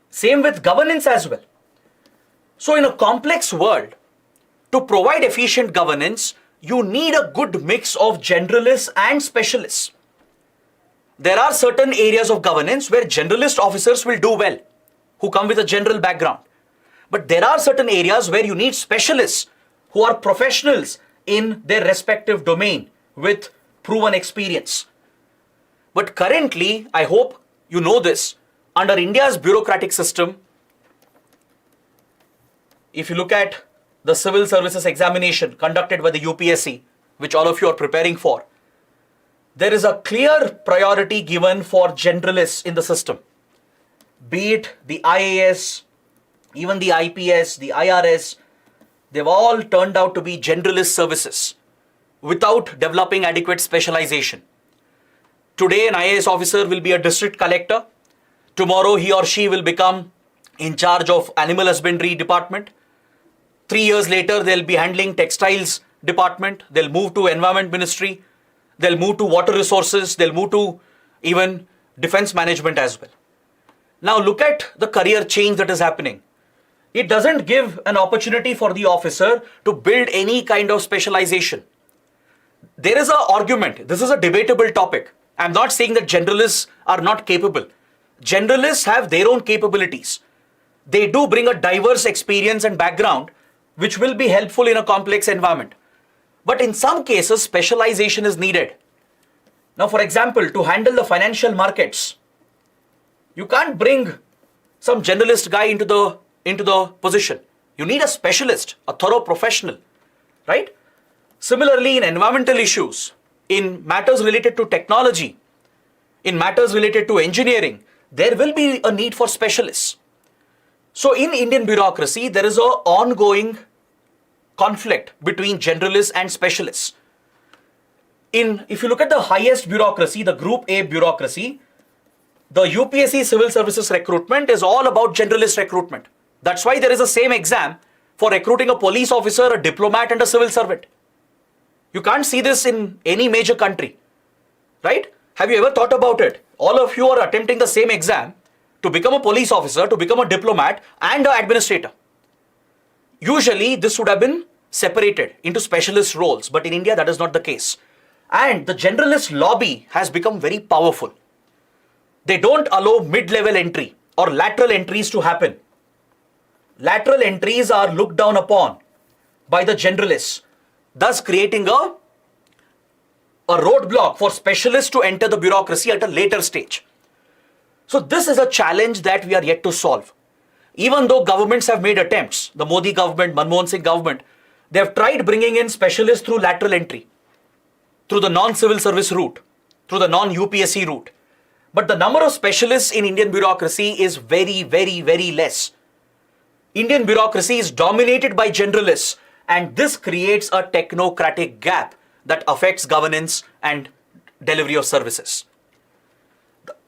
Same with governance as well. So in a complex world, to provide efficient governance, you need a good mix of generalists and specialists. There are certain areas of governance where generalist officers will do well, who come with a general background. But there are certain areas where you need specialists who are professionals in their respective domain with proven experience. But currently, I hope you know this, under India's bureaucratic system, if you look at the Civil Services Examination conducted by the UPSC, which all of you are preparing for, there is a clear priority given for generalists in the system. Be it the IAS, even the IPS, the IRS, they've all turned out to be generalist services. without developing adequate specialization. Today, an IAS officer will be a district collector. Tomorrow, he or she will become in charge of animal husbandry department. 3 years later, they'll be handling textiles department. They'll move to environment ministry. They'll move to water resources. They'll move to even defense management as well. Now look at the career change that is happening. It doesn't give an opportunity for the officer to build any kind of specialization. There is an argument. This is a debatable topic. I'm not saying that generalists are not capable. Generalists have their own capabilities. They do bring a diverse experience and background which will be helpful in a complex environment. But in some cases, specialization is needed. Now, for example, to handle the financial markets, you can't bring some generalist guy into the position. You need a specialist, a thorough professional, right? Similarly, in environmental issues, in matters related to technology, in matters related to engineering, there will be a need for specialists. So in Indian bureaucracy, there is an ongoing conflict between generalists and specialists. If you look at the highest bureaucracy, the Group A bureaucracy, the UPSC Civil Services recruitment is all about generalist recruitment. That's why there is a same exam for recruiting a police officer, a diplomat, and a civil servant. You can't see this in any major country, right? Have you ever thought about it? All of you are attempting the same exam to become a police officer, to become a diplomat, and an administrator. Usually, this would have been separated into specialist roles, but in India, that is not the case. And the generalist lobby has become very powerful. They don't allow mid-level entry or lateral entries to happen. Lateral entries are looked down upon by the generalists, thus creating a roadblock for specialists to enter the bureaucracy at a later stage. So this is a challenge that we are yet to solve. Even though governments have made attempts, the Modi government, Manmohan Singh government, they have tried bringing in specialists through lateral entry, through the non-civil service route, through the non-UPSC route. But the number of specialists in Indian bureaucracy is very, very, very less. Indian bureaucracy is dominated by generalists, and this creates a technocratic gap that affects governance and delivery of services.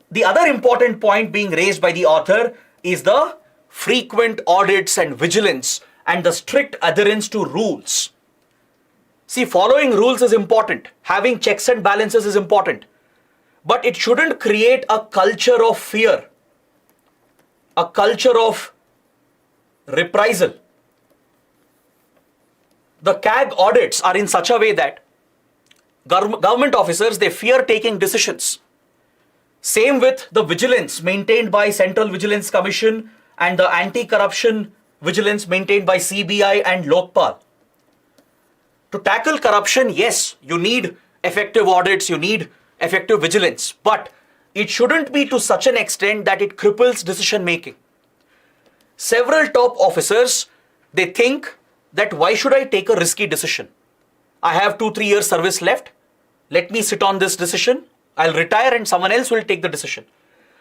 The other important point being raised by the author is the frequent audits and vigilance and the strict adherence to rules. See, following rules is important. Having checks and balances is important. But it shouldn't create a culture of fear, a culture of reprisal. The CAG audits are in such a way that government officers, they fear taking decisions. Same with the vigilance maintained by Central Vigilance Commission and the anti-corruption vigilance maintained by CBI and Lokpal. To tackle corruption, yes, you need effective audits, you need effective vigilance, but it shouldn't be to such an extent that it cripples decision making. Several top officers, they think that why should I take a risky decision? I have 2-3 years service left. Let me sit on this decision. I'll retire and someone else will take the decision.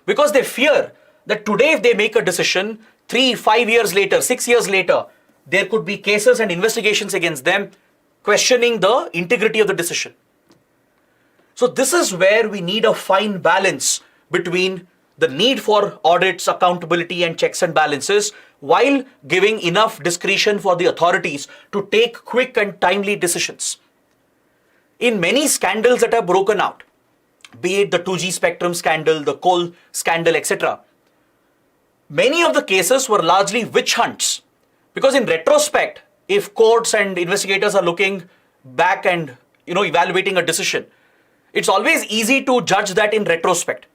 Because they fear that today if they make a decision, 3-5 years later, 6 years later, there could be cases and investigations against them questioning the integrity of the decision. So this is where we need a fine balance between the need for audits, accountability and checks and balances while giving enough discretion for the authorities to take quick and timely decisions. In many scandals that have broken out, be it the 2G spectrum scandal, the coal scandal, etc., many of the cases were largely witch hunts. Because in retrospect, if courts and investigators are looking back and evaluating a decision, it's always easy to judge that in retrospect.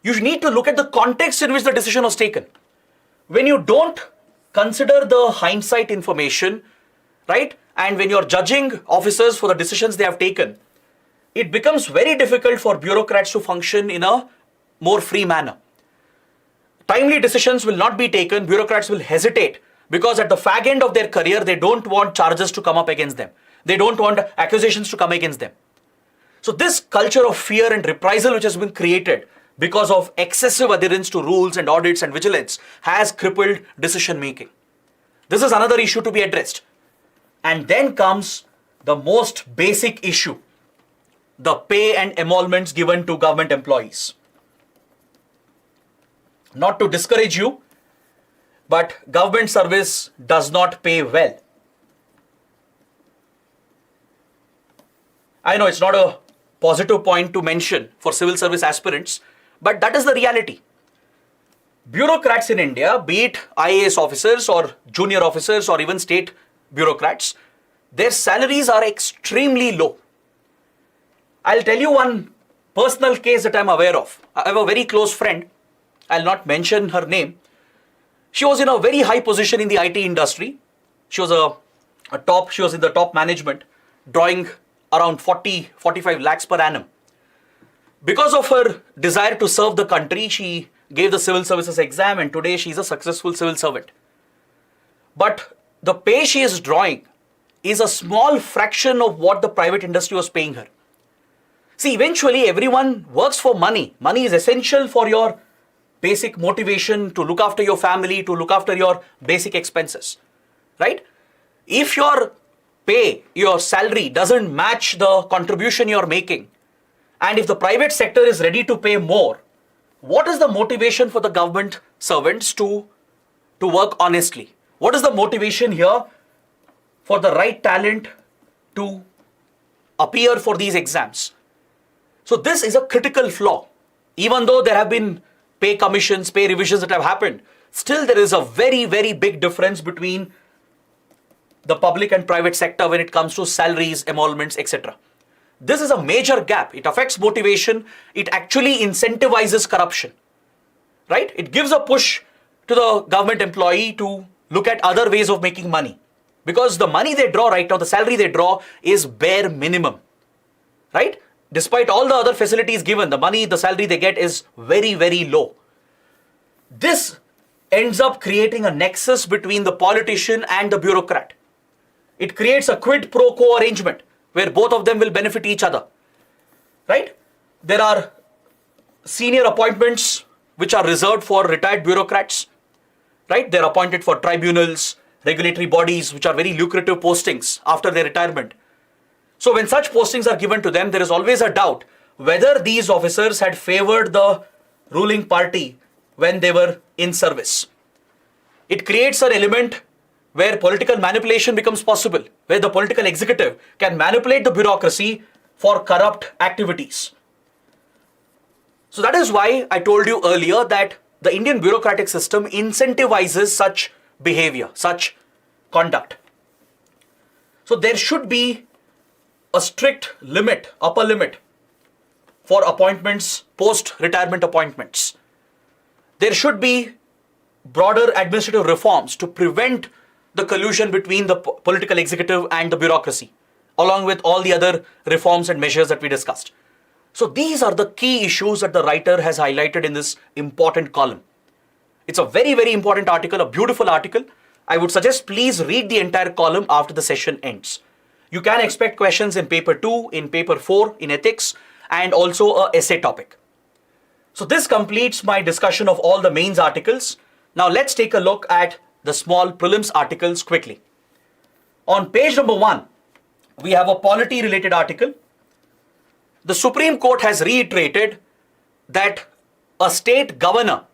You need to look at the context in which the decision was taken. When you don't consider the hindsight information, right, and when you're judging officers for the decisions they have taken, it becomes very difficult for bureaucrats to function in a more free manner. Timely decisions will not be taken, bureaucrats will hesitate because at the fag end of their career, they don't want charges to come up against them. They don't want accusations to come against them. So this culture of fear and reprisal which has been created because of excessive adherence to rules and audits and vigilance has crippled decision making. This is another issue to be addressed. And then comes the most basic issue, the pay and emoluments given to government employees. Not to discourage you, but government service does not pay well. I know it's not a positive point to mention for civil service aspirants, but that is the reality. Bureaucrats in India, be it IAS officers or junior officers or even state bureaucrats, their salaries are extremely low. I'll tell you one personal case that I'm aware of. I have a very close friend. I'll not mention her name. She was in a very high position in the IT industry. She was she was in the top management, drawing around 45 lakhs per annum. Because of her desire to serve the country, she gave the civil services exam and today she is a successful civil servant. But the pay she is drawing is a small fraction of what the private industry was paying her. See, eventually everyone works for money. Money is essential for your basic motivation to look after your family, to look after your basic expenses, right? If your pay, your salary doesn't match the contribution you're making, and if the private sector is ready to pay more, what is the motivation for the government servants to work honestly? What is the motivation here for the right talent to appear for these exams? So this is a critical flaw. Even though there have been pay commissions, pay revisions that have happened, still there is a very, very big difference between the public and private sector when it comes to salaries, emoluments, etc. This is a major gap. It affects motivation. It actually incentivizes corruption, right? It gives a push to the government employee to look at other ways of making money, because the money they draw right now, the salary they draw is bare minimum, right? Despite all the other facilities given, the money, the salary they get is very, very low. This ends up creating a nexus between the politician and the bureaucrat. It creates a quid pro quo arrangement where both of them will benefit each other, right? There are senior appointments which are reserved for retired bureaucrats, right? They're appointed for tribunals, regulatory bodies, which are very lucrative postings after their retirement. So when such postings are given to them, there is always a doubt whether these officers had favored the ruling party when they were in service. It creates an element where political manipulation becomes possible, where the political executive can manipulate the bureaucracy for corrupt activities. So that is why I told you earlier that the Indian bureaucratic system incentivizes such behavior, such conduct. So there should be a strict limit, upper limit for appointments, post-retirement appointments. There should be broader administrative reforms to prevent the collusion between the political executive and the bureaucracy, along with all the other reforms and measures that we discussed. So these are the key issues that the writer has highlighted in this important column. It's a very, very important article, a beautiful article. I would suggest please read the entire column after the session ends. You can expect questions in paper 2, in paper 4, in ethics, and also a essay topic. So this completes my discussion of all the mains articles. Now let's take a look at the small prelims articles quickly. On page number 1, we have a polity related article. The Supreme Court has reiterated that a state governor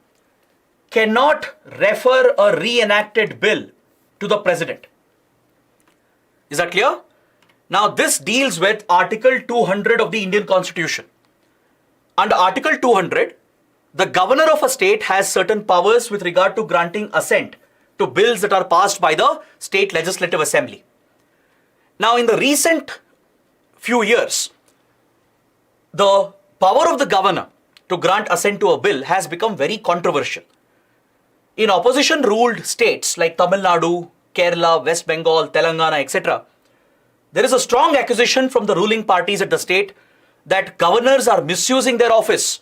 cannot refer a re-enacted bill to the president. Is that clear? Now this deals with Article 200 of the Indian Constitution. Under Article 200, the governor of a state has certain powers with regard to granting assent to bills that are passed by the state legislative assembly. Now in the recent few years, the power of the governor to grant assent to a bill has become very controversial. In opposition ruled states like Tamil Nadu, Kerala, West Bengal, Telangana, etc., there is a strong accusation from the ruling parties at the state that governors are misusing their office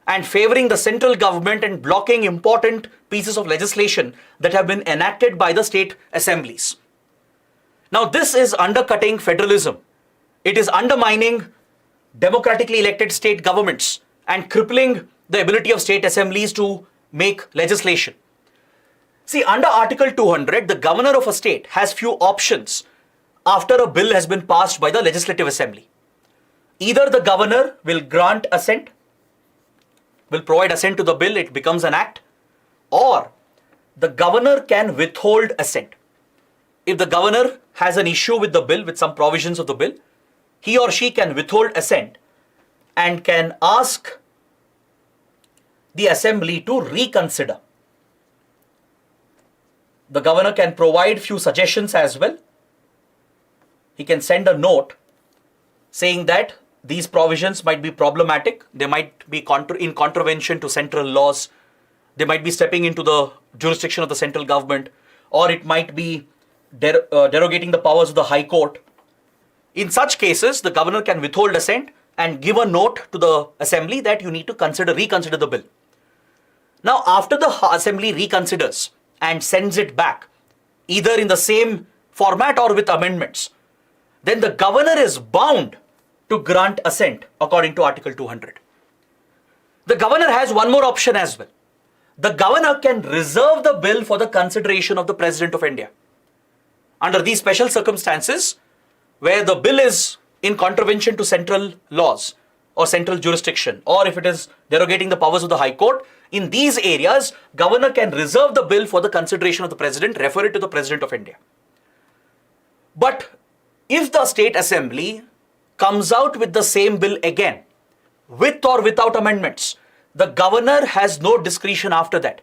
and favoring the central government and blocking important pieces of legislation that have been enacted by the state assemblies. Now this is undercutting federalism. It is undermining democratically elected state governments and crippling the ability of state assemblies to make legislation. See, under Article 200, the governor of a state has few options after a bill has been passed by the Legislative Assembly. Either the governor will grant assent, will provide assent to the bill, it becomes an act, or the governor can withhold assent. If the governor has an issue with the bill, with some provisions of the bill, he or she can withhold assent and can ask the assembly to reconsider. The governor can provide few suggestions as well. He can send a note saying that these provisions might be problematic, they might be in contravention to central laws, they might be stepping into the jurisdiction of the central government, or it might be derogating the powers of the High Court. In such cases, the governor can withhold assent and give a note to the assembly that you need to reconsider the bill. Now, after the assembly reconsiders and sends it back, either in the same format or with amendments, then the governor is bound to grant assent according to Article 200. The governor has one more option as well. The governor can reserve the bill for the consideration of the President of India. Under these special circumstances, where the bill is in contravention to central laws or central jurisdiction, or if it is derogating the powers of the High Court, in these areas, governor can reserve the bill for the consideration of the President, refer it to the President of India. But if the State Assembly comes out with the same bill again, with or without amendments, the governor has no discretion after that.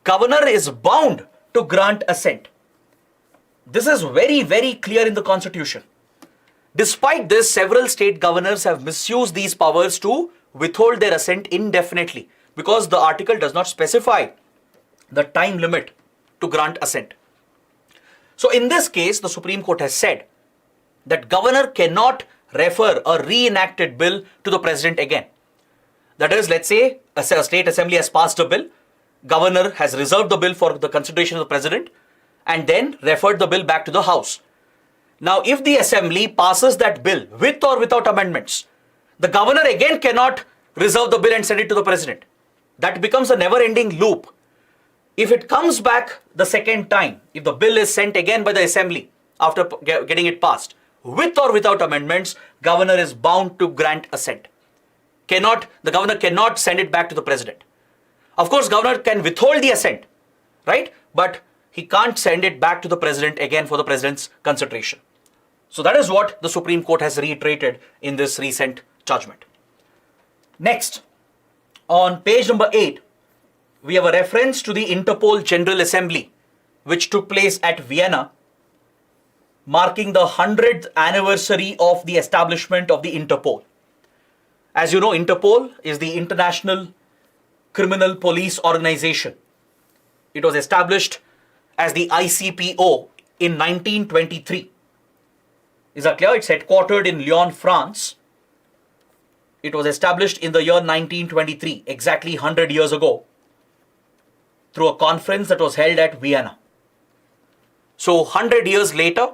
Governor is bound to grant assent. This is very, very clear in the Constitution. Despite this, several state governors have misused these powers to withhold their assent indefinitely because the article does not specify the time limit to grant assent. So in this case, the Supreme Court has said that governor cannot refer a re-enacted bill to the President again. That is, let's say a state assembly has passed a bill, governor has reserved the bill for the consideration of the President and then referred the bill back to the House. Now, if the assembly passes that bill with or without amendments, the governor again cannot reserve the bill and send it to the President. That becomes a never-ending loop. If it comes back the second time, if the bill is sent again by the assembly after getting it passed, with or without amendments, governor is bound to grant assent. The governor cannot send it back to the President. Of course, governor can withhold the assent, right? But he can't send it back to the President again for the President's consideration. So that is what the Supreme Court has reiterated in this recent judgment. Next, on page number 8, we have a reference to the Interpol General Assembly, which took place at Vienna, marking the 100th anniversary of the establishment of the Interpol. As you know, Interpol is the International Criminal Police Organization. It was established as the ICPO in 1923. Is that clear? It's headquartered in Leone, France. It was established in the year 1923, exactly 100 years ago, through a conference that was held at Vienna. So 100 years later,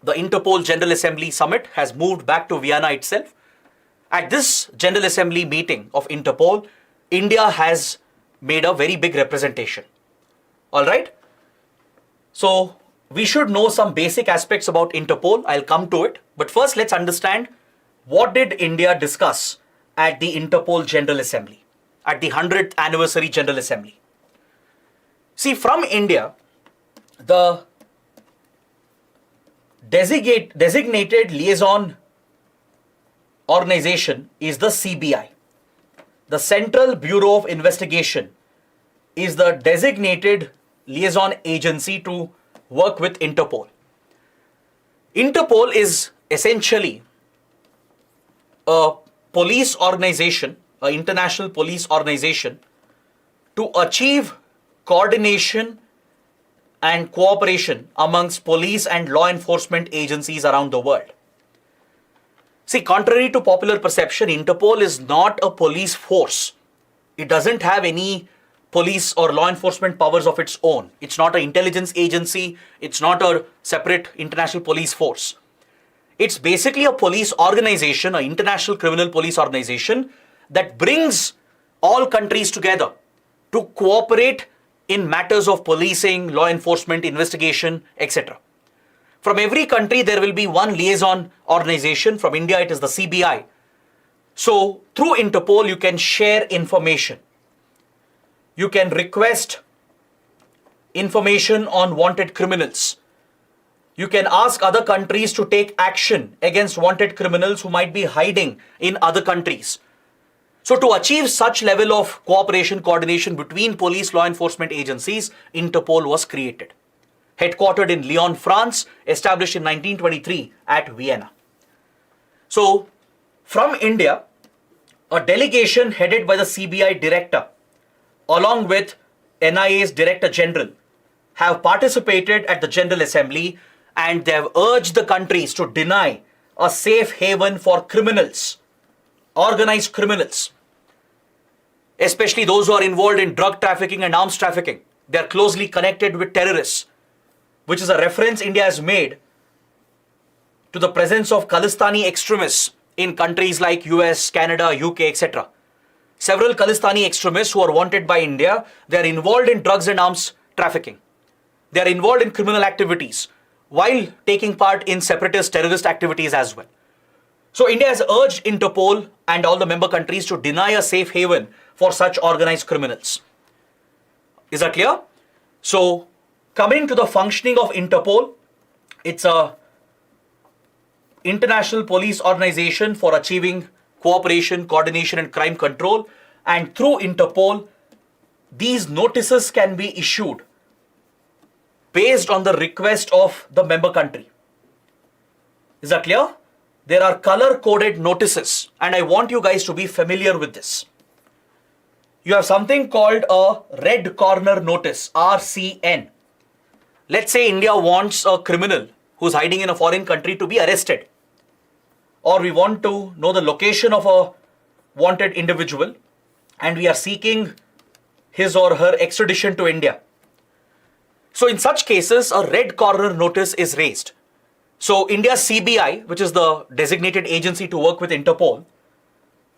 the Interpol General Assembly Summit has moved back to Vienna itself. At this General Assembly meeting of Interpol, India has made a very big representation. All right? So we should know some basic aspects about Interpol. I'll come to it. But first, let's understand what did India discuss at the Interpol General Assembly, at the 100th Anniversary General Assembly. See, from India, the designated liaison organization is the CBI. The Central Bureau of Investigation is the designated liaison agency to work with Interpol. Interpol is essentially a police organization, an international police organization, to achieve coordination and cooperation amongst police and law enforcement agencies around the world. See, contrary to popular perception, Interpol is not a police force. It doesn't have any police or law enforcement powers of its own. It's not an intelligence agency. It's not a separate international police force. It's basically a police organization, an international criminal police organization that brings all countries together to cooperate in matters of policing, law enforcement, investigation, etc. From every country, there will be one liaison organization. From India, it is the CBI. So through Interpol, you can share information. You can request information on wanted criminals. You can ask other countries to take action against wanted criminals who might be hiding in other countries. So to achieve such level of cooperation, coordination between police law enforcement agencies, Interpol was created. Headquartered in Leone, France, established in 1923 at Vienna. So from India, a delegation headed by the CBI director, along with NIA's Director General, have participated at the General Assembly, and they have urged the countries to deny a safe haven for criminals, organized criminals, especially those who are involved in drug trafficking and arms trafficking. They are closely connected with terrorists, which is a reference India has made to the presence of Khalistani extremists in countries like US, Canada, UK, etc. Several Khalistani extremists who are wanted by India, they are involved in drugs and arms trafficking. They are involved in criminal activities while taking part in separatist terrorist activities as well. So India has urged Interpol and all the member countries to deny a safe haven for such organized criminals. Is that clear? So coming to the functioning of Interpol, it's a international police organization for achieving cooperation, coordination and crime control, and through Interpol, these notices can be issued based on the request of the member country. Is that clear? There are color-coded notices, and I want you guys to be familiar with this. You have something called a red corner notice, RCN. Let's say India wants a criminal who's hiding in a foreign country to be arrested, or we want to know the location of a wanted individual and we are seeking his or her extradition to India. So in such cases, a red corner notice is raised. So India's CBI, which is the designated agency to work with Interpol,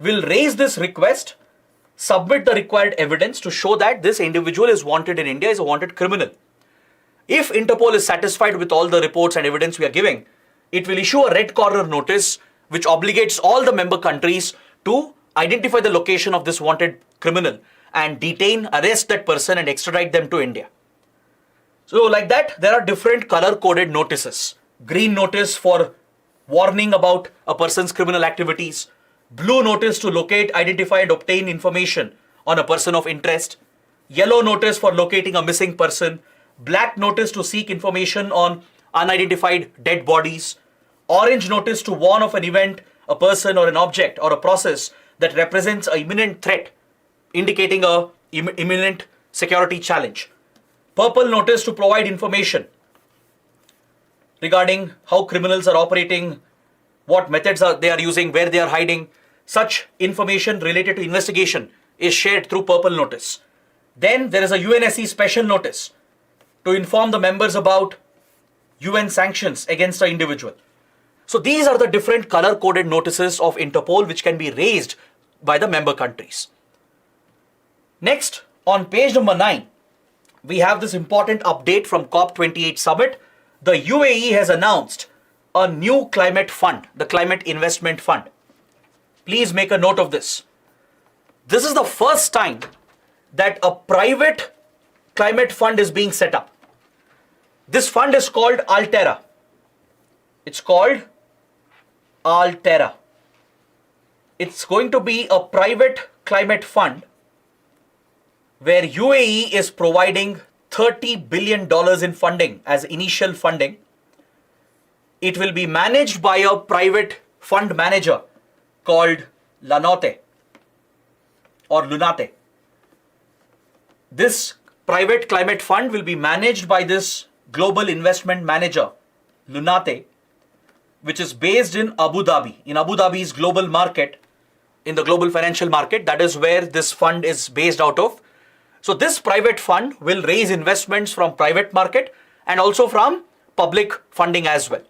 will raise this request, submit the required evidence to show that this individual is wanted in India, is a wanted criminal. If Interpol is satisfied with all the reports and evidence we are giving, it will issue a red corner notice which obligates all the member countries to identify the location of this wanted criminal and detain, arrest that person and extradite them to India. So like that, there are different color-coded notices. Green notice for warning about a person's criminal activities. Blue notice to locate, identify and obtain information on a person of interest. Yellow notice for locating a missing person. Black notice to seek information on unidentified dead bodies. Orange notice to warn of an event, a person or an object or a process that represents an imminent threat, indicating an imminent security challenge. Purple notice to provide information regarding how criminals are operating, what methods they are using, where they are hiding. Such information related to investigation is shared through purple notice. Then there is a UNSC special notice to inform the members about UN sanctions against an individual. So these are the different color-coded notices of Interpol which can be raised by the member countries. Next, on page number 9, we have this important update from COP28 summit. The UAE has announced a new climate fund, the Climate Investment Fund. Please make a note of this. This is the first time that a private climate fund is being set up. This fund is called Altera. It's called Altera. It's going to be a private climate fund where UAE is providing $30 billion in funding as initial funding. It will be managed by a private fund manager called Lanote or Lunate. This private climate fund will be managed by this global investment manager, Lunate, which is based in Abu Dhabi, in Abu Dhabi's global market, in the global financial market. That is where this fund is based out of. So this private fund will raise investments from private market and also from public funding as well.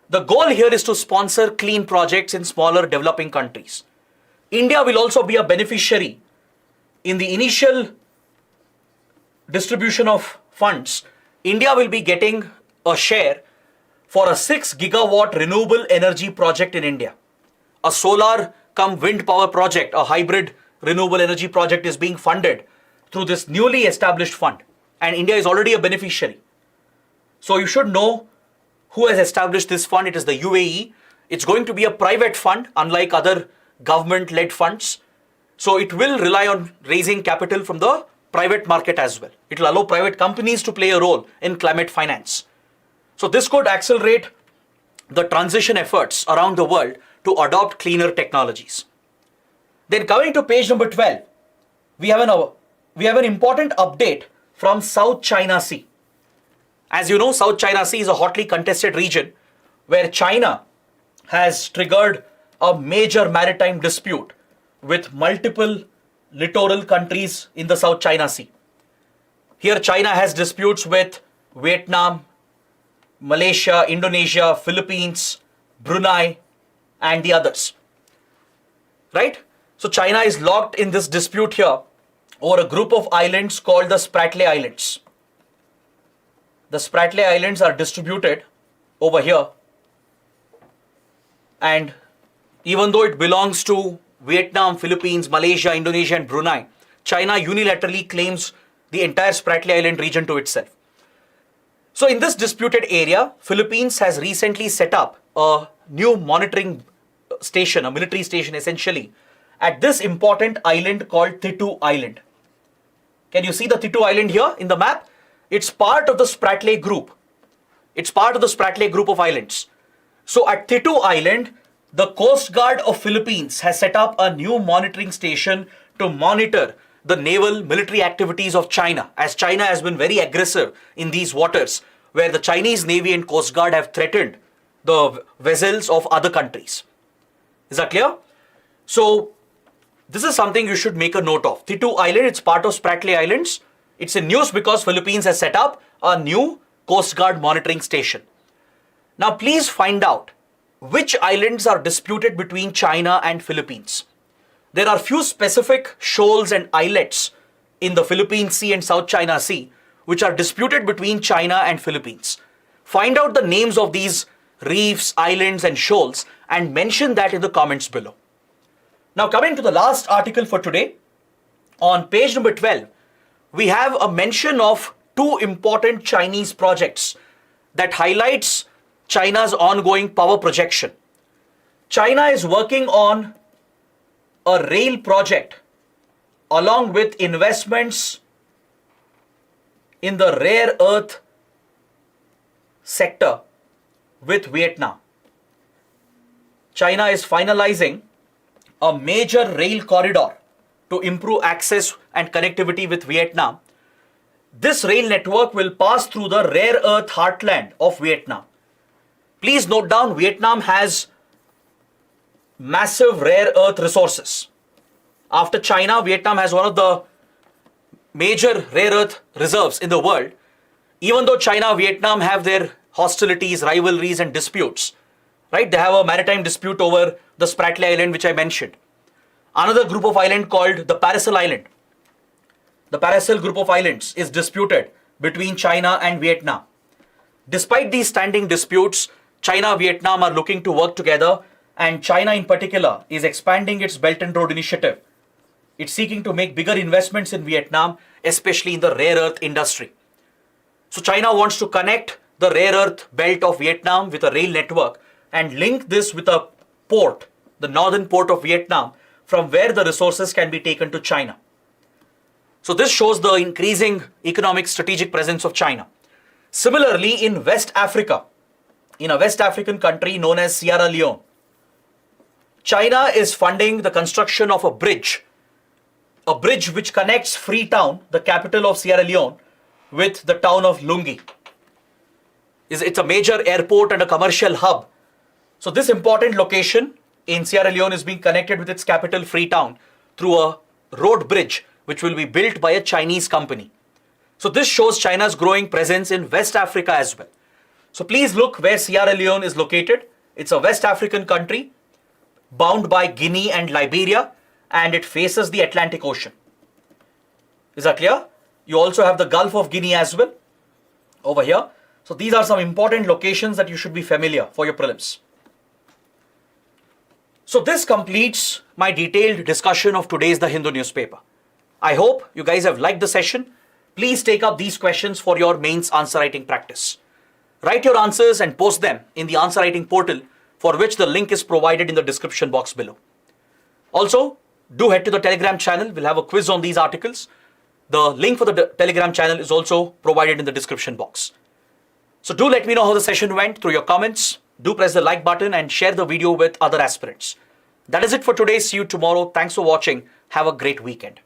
The goal here is to sponsor clean projects in smaller developing countries. India will also be a beneficiary in the initial distribution of funds. India will be getting a share for a 6 gigawatt renewable energy project in India. A solar cum wind power project, a hybrid renewable energy project is being funded through this newly established fund, and India is already a beneficiary. So you should know who has established this fund. It is the UAE. It's going to be a private fund, unlike other government-led funds. So it will rely on raising capital from the private market as well. It will allow private companies to play a role in climate finance. So this could accelerate the transition efforts around the world to adopt cleaner technologies. Then coming to page number 12, we have an important update from South China Sea. As you know, South China Sea is a hotly contested region where China has triggered a major maritime dispute with multiple littoral countries in the South China Sea. Here China has disputes with Vietnam, Malaysia, Indonesia, Philippines, Brunei, and the others. Right? So China is locked in this dispute here over a group of islands called the Spratly Islands. The Spratly Islands are distributed over here, and even though it belongs to Vietnam, Philippines, Malaysia, Indonesia, and Brunei, China unilaterally claims the entire Spratly Island region to itself. So in this disputed area, Philippines has recently set up a new monitoring station, a military station essentially, at this important island called Thitu Island. Can you see the Thitu Island here in the map? It's part of the Spratly group. It's part of the Spratly group of islands. So at Thitu Island, the Coast Guard of Philippines has set up a new monitoring station to monitor the naval military activities of China, as China has been very aggressive in these waters where the Chinese Navy and Coast Guard have threatened the vessels of other countries. Is that clear? So this is something you should make a note of. Thitu Island, it's part of Spratly Islands. It's in news because Philippines has set up a new Coast Guard monitoring station. Now please find out which islands are disputed between China and Philippines. There are few specific shoals and islets in the Philippine Sea and South China Sea which are disputed between China and Philippines. Find out the names of these reefs, islands, and shoals and mention that in the comments below. Now coming to the last article for today, on page number 12, we have a mention of two important Chinese projects that highlights China's ongoing power projection. China is working on a rail project along with investments in the rare earth sector with Vietnam. China is finalizing a major rail corridor to improve access and connectivity with Vietnam. This rail network will pass through the rare earth heartland of Vietnam. Please note down, Vietnam has massive rare earth resources. After China, Vietnam has one of the major rare earth reserves in the world. Even though China, Vietnam have their hostilities, rivalries, and disputes, right? They have a maritime dispute over the Spratly Island, which I mentioned. Another group of islands called the Paracel Island. The Paracel group of islands is disputed between China and Vietnam. Despite these standing disputes, China and Vietnam are looking to work together, and China in particular is expanding its Belt and Road Initiative. It's seeking to make bigger investments in Vietnam, especially in the rare earth industry. So China wants to connect the rare earth belt of Vietnam with a rail network and link this with a port, the northern port of Vietnam, from where the resources can be taken to China. So this shows the increasing economic strategic presence of China. Similarly, in West Africa, in a West African country known as Sierra Leone, China is funding the construction of a bridge which connects Freetown, the capital of Sierra Leone, with the town of Lungi. It's a major airport and a commercial hub. So this important location in Sierra Leone is being connected with its capital Freetown through a road bridge which will be built by a Chinese company. So this shows China's growing presence in West Africa as well. So please look where Sierra Leone is located. It's a West African country bound by Guinea and Liberia, and it faces the Atlantic Ocean. Is that clear? You also have the Gulf of Guinea as well over here. So these are some important locations that you should be familiar for your prelims. So this completes my detailed discussion of today's The Hindu newspaper. I hope you guys have liked the session. Please take up these questions for your mains answer writing practice. Write your answers and post them in the answer writing portal, for which the link is provided in the description box below. Also, do head to the Telegram channel. We'll have a quiz on these articles. The link for the Telegram channel is also provided in the description box. So do let me know how the session went through your comments. Do press the like button and share the video with other aspirants. That is it for today. See you tomorrow. Thanks for watching. Have a great weekend.